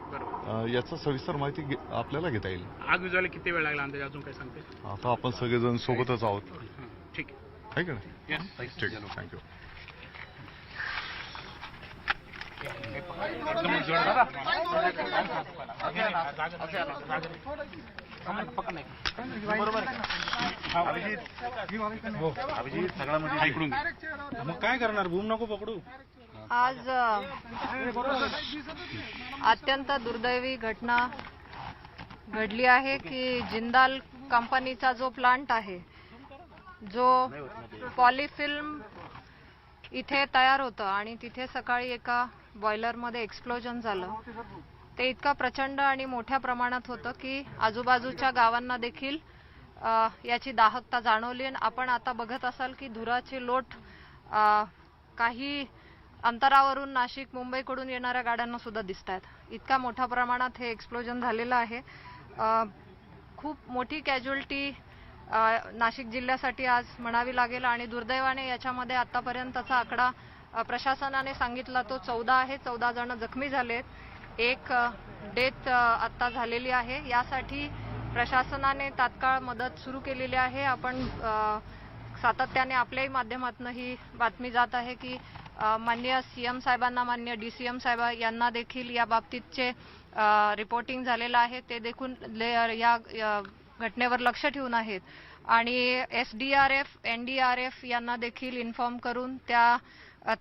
याचं सविस्तर माहिती आपल्याला घेता येईल. आग विझवायला किती वेळ लागला अंदाजे अजून काय सांगते? आता आपण सगळेजण सोबतच आहोत, ठीक आहे का नाही? ठीक आहे, थँक्यू. मग काय करणार? भूम नको पकडू. आज अत्यंत दुर्दैवी घटना घडली आहे की जिंदाल कंपनीचा जो प्लांट आहे, जो पॉलीफिल्म इथे तयार होतं आणि तिथे सकाळी एका बॉयलरमध्ये एक्सप्लोजन झालं. ते इतकं प्रचंड आणि मोठ्या प्रमाणात होतं की आजूबाजूच्या गावांना देखील याची दाहकता जाणवली. आणि आपण आता बघत असाल की धुराचे लोट काही अंतरावरून नाशिक मुंबईकडून येणाऱ्या गाड्यांना सुद्धा दिसत आहेत. इतका मोठ्या प्रमाणात हे एक्सप्लोजन झालेलं आहे. खूप मोठी कॅज्युअल्टी नाशिक जिल्ह्यासाठी आज म्हणावी लागेल आणि दुर्दैवाने याच्यामध्ये आतापर्यंतचा आकडा प्रशासनाने सांगितला तो 14 आहे. 14 जण जखमी झालेत. एक डेथ आता झालेली आहे. यासाठी प्रशासनाने तात्काळ मदत सुरू केलेली आहे. आपण सातत्याने आपल्याही माध्यमातून ही बातमी जात आहे की माननीय CM साहेबांना, माननीय DCM साहेब यांना देखील या बाबतीतचे रिपोर्टिंग झालेलं आहे. ते देखील या घटनेवर लक्ष ठेवून आहेत आणि SDRF, NDRF यांना देखील इन्फॉर्म करून त्या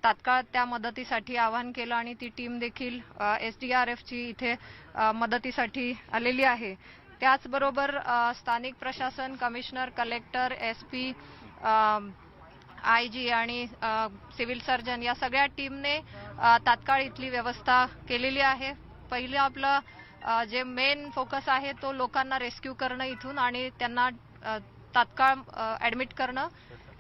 तात्काळ त्या मदतीसाठी आवाहन केलं आणि ती टीम देखील SDRFची इथे मदतीसाठी आलेली आहे. त्याचबरोबर स्थानिक प्रशासन, कमिशनर, कलेक्टर, SP, IG आणि सिव्हिल सर्जन या सगळ्या टीमने तात्काळ इथली व्यवस्था केलेली आहे. पहिलं आपलं जे मेन फोकस आहे तो लोकांना रेस्क्यू करणं इथून आणि त्यांना तात्काळ ऍडमिट करणं.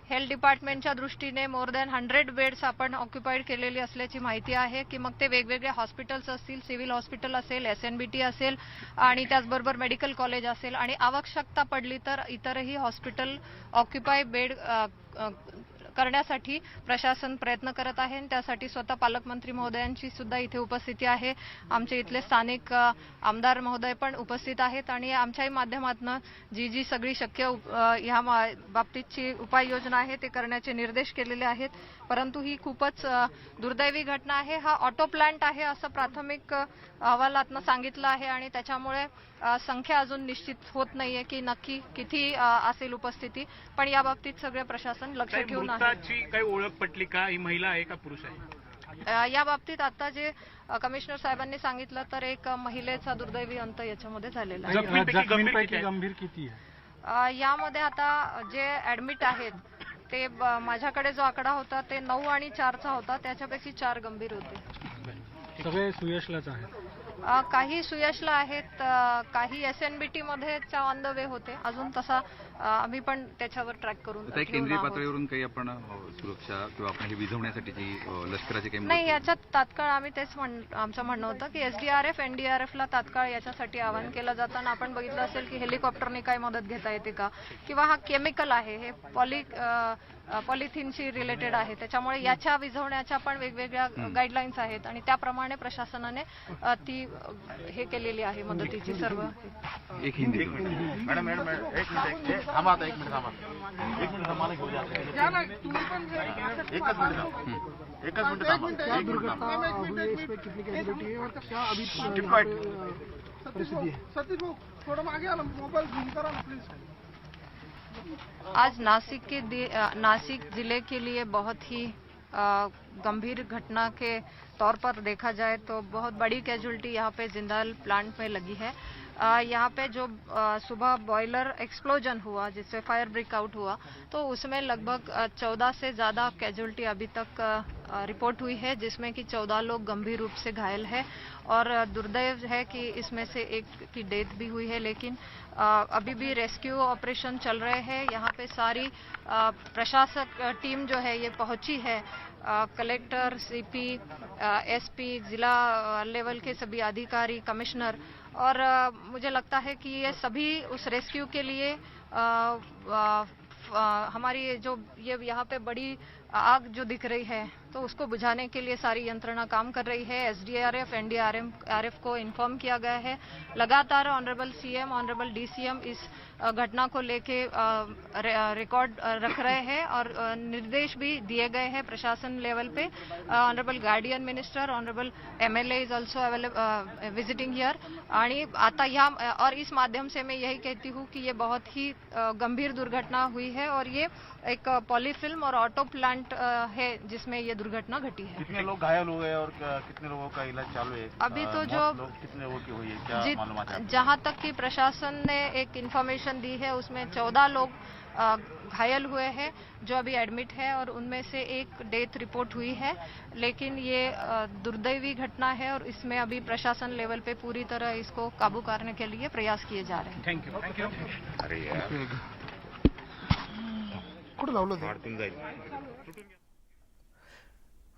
हेल्थ डिपार्टमेंटच्या दृष्टीने मोर दॅन 100 बेड्स आपण ऑक्युपाईड केलेली असल्याची माहिती आहे की मग ते वेगवेगळे हॉस्पिटल्स असतील, सिव्हिल हॉस्पिटल असेल, SNBT असेल आणि त्याचबरोबर मेडिकल कॉलेज असेल आणि आवश्यकता पडली तर इतरही हॉस्पिटल ऑक्युपाय बेड करण्यासाठी प्रशासन प्रयत्न करत आहे. त्यासाठी स्वतः पालकमंत्री महोदयांची सुद्धा इथे उपस्थिती आहे. आमचे इथले स्थानिक आमदार महोदय पण उपस्थित आहेत आणि आमच्याही माध्यमातून जी सगळी शक्य ह्या बाबतीतची उपाययोजना आहे ते करण्याचे निर्देश केलेले आहेत. परंतु ही खूपच दुर्दैवी घटना आहे. हा ऑटो प्लांट आहे असं प्राथमिक अहवालातनं सांगितलं आहे आणि त्याच्यामुळे संख्या अजून निश्चित होत नाहीये की नक्की किती असेल उपस्थिती, पण या बाबतीत सगळे प्रशासन लक्ष ठेवून आहे. काही ओळख पटली का? ही महिला आहे का पुरुष आहे? या बाबतीत आता जे कमिशनर साहेबांनी सांगितलं तर एक महिलेचा दुर्दैवी अंत याच्यामध्ये झालेला आहे. गंभीर किती आहे? यामध्ये आता जे ऍडमिट आहेत ते माझ्याकडे जो आकडा होता ते 9 आणि 4चा होता. त्याच्यापैकी 4 गंभीर होते. सगळे सुयशलाच आहे. काही सुयशला आहेत, काही SNBT मध्ये ऑन द वे होते. अजून तसा आम्ही पण त्याच्यावर ट्रॅक करून केंद्रीय पातळीवरून काही आपण सुरक्षा किंवा आपण हे विझवण्यासाठीची लष्कराची काही नाही, याच्यात तात्काळ आम्ही तेच आमचं म्हणणं होतं की SDRF, NDRFला तात्काळ याच्यासाठी आवाहन केलं जातं आणि आपण बघितलं असेल की हेलिकॉप्टरने काय मदत घेता येते का, किंवा हा केमिकल आहे हे पॉलिथिनशी रिलेटेड आहे. त्याच्यामुळे याच्या विझवण्याच्या पण वेगवेगळ्या गाईडलाईन्स आहेत आणि त्याप्रमाणे प्रशासनाने ती हे केलेली आहे मदतीची सर्व. एक हिंदी थांबा आता 1 मिनिट थांबा 1 मिनिट थांबा घेऊ द्या एकच मिनिट क्या दुर्घटना हुई है, इसमें कितनी कैजुअलिटी है और क्या अभी परिस्थिति है? सतीश भाऊ थोड़ा आगे आना, मोबाइल जूम करा ना प्लीज। आज नासिक जिले के लिए बहुत ही गंभीर घटना के तौर पर देखा जाए तो बहुत बड़ी कैजुअलिटी यहाँ पे जिंदाल प्लांट में लगी है। यहाँ पे जो सुबह बॉयलर एक्सप्लोजन हुआ जिससे फायर ब्रेकआउट हुआ तो उसमें लगभग 14 से ज़्यादा कैजुअलिटी अभी तक रिपोर्ट हुई है, जिसमें कि 14 लोग गंभीर रूप से घायल है और दुर्दैव है कि इसमें से एक की डेथ भी हुई है। लेकिन अभी भी रेस्क्यू ऑपरेशन चल रहे हैं। यहाँ पे सारी प्रशासक टीम जो है ये पहुंची है। कलेक्टर, सीपी, एसपी, जिला लेवल के सभी अधिकारी, कमिश्नर, और मुझे लगता है कि ये सभी उस रेस्क्यू के लिए हमारी जो ये यहाँ पे बड़ी आग जो दिख रही है तो उसको बुझाने के लिए सारी यंत्रणा काम कर रही है। एसडीआरएफ, एनडीआरएफ को इन्फॉर्म किया गया है। लगातार ऑनरेबल सीएम, ऑनरेबल डीसीएम इस घटना को लेके रिकॉर्ड रख रहे हैं और निर्देश भी दिए गए हैं प्रशासन level pay. Honourable guardian minister, honourable MLA is also visiting here. आणि आता या और इस माध्यम से मैं यही कहती हूँ कि ये बहुत ही गंभीर दुर्घटना हुई है और ये एक पॉलीफिल्म और ऑटो प्लांट है जिसमें ये दुर्घटना घटी है। कितने लोग घायल हो गए और कितने लोगों का इलाज चालू है? अभी तो जो कितने लोगों की हुई है क्या मालूमात है? जहां तक कि प्रशासन ने एक इंफॉर्मेशन दी है उसमें 14 लोग घायल हुए हैं जो अभी एडमिट है और उनमें से एक डेथ रिपोर्ट हुई है। लेकिन ये दुर्दैवी घटना है और इसमें अभी प्रशासन लेवल पे पूरी तरह इसको काबू करने के लिए प्रयास किए जा रहे हैं। थँक्यू। अरे यार कुठं लावलं ते? मारतून जाईल.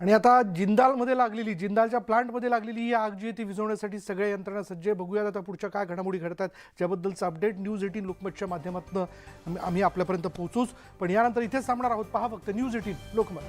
आणि आता जिंदालच्या प्लांटमध्ये लागलेली ही आग जी आहे ती विझवण्यासाठी सगळ्या यंत्रणा सज्ज आहे. बघूयात आता पुढच्या काय घडामोडी घडतात ज्याबद्दलचं अपडेट न्यूज 18 लोकमतच्या माध्यमातून आम्ही आपल्यापर्यंत पोहोचूच. पण यानंतर इथेच थांबणार आहोत. पहा फक्त न्यूज 18 लोकमत.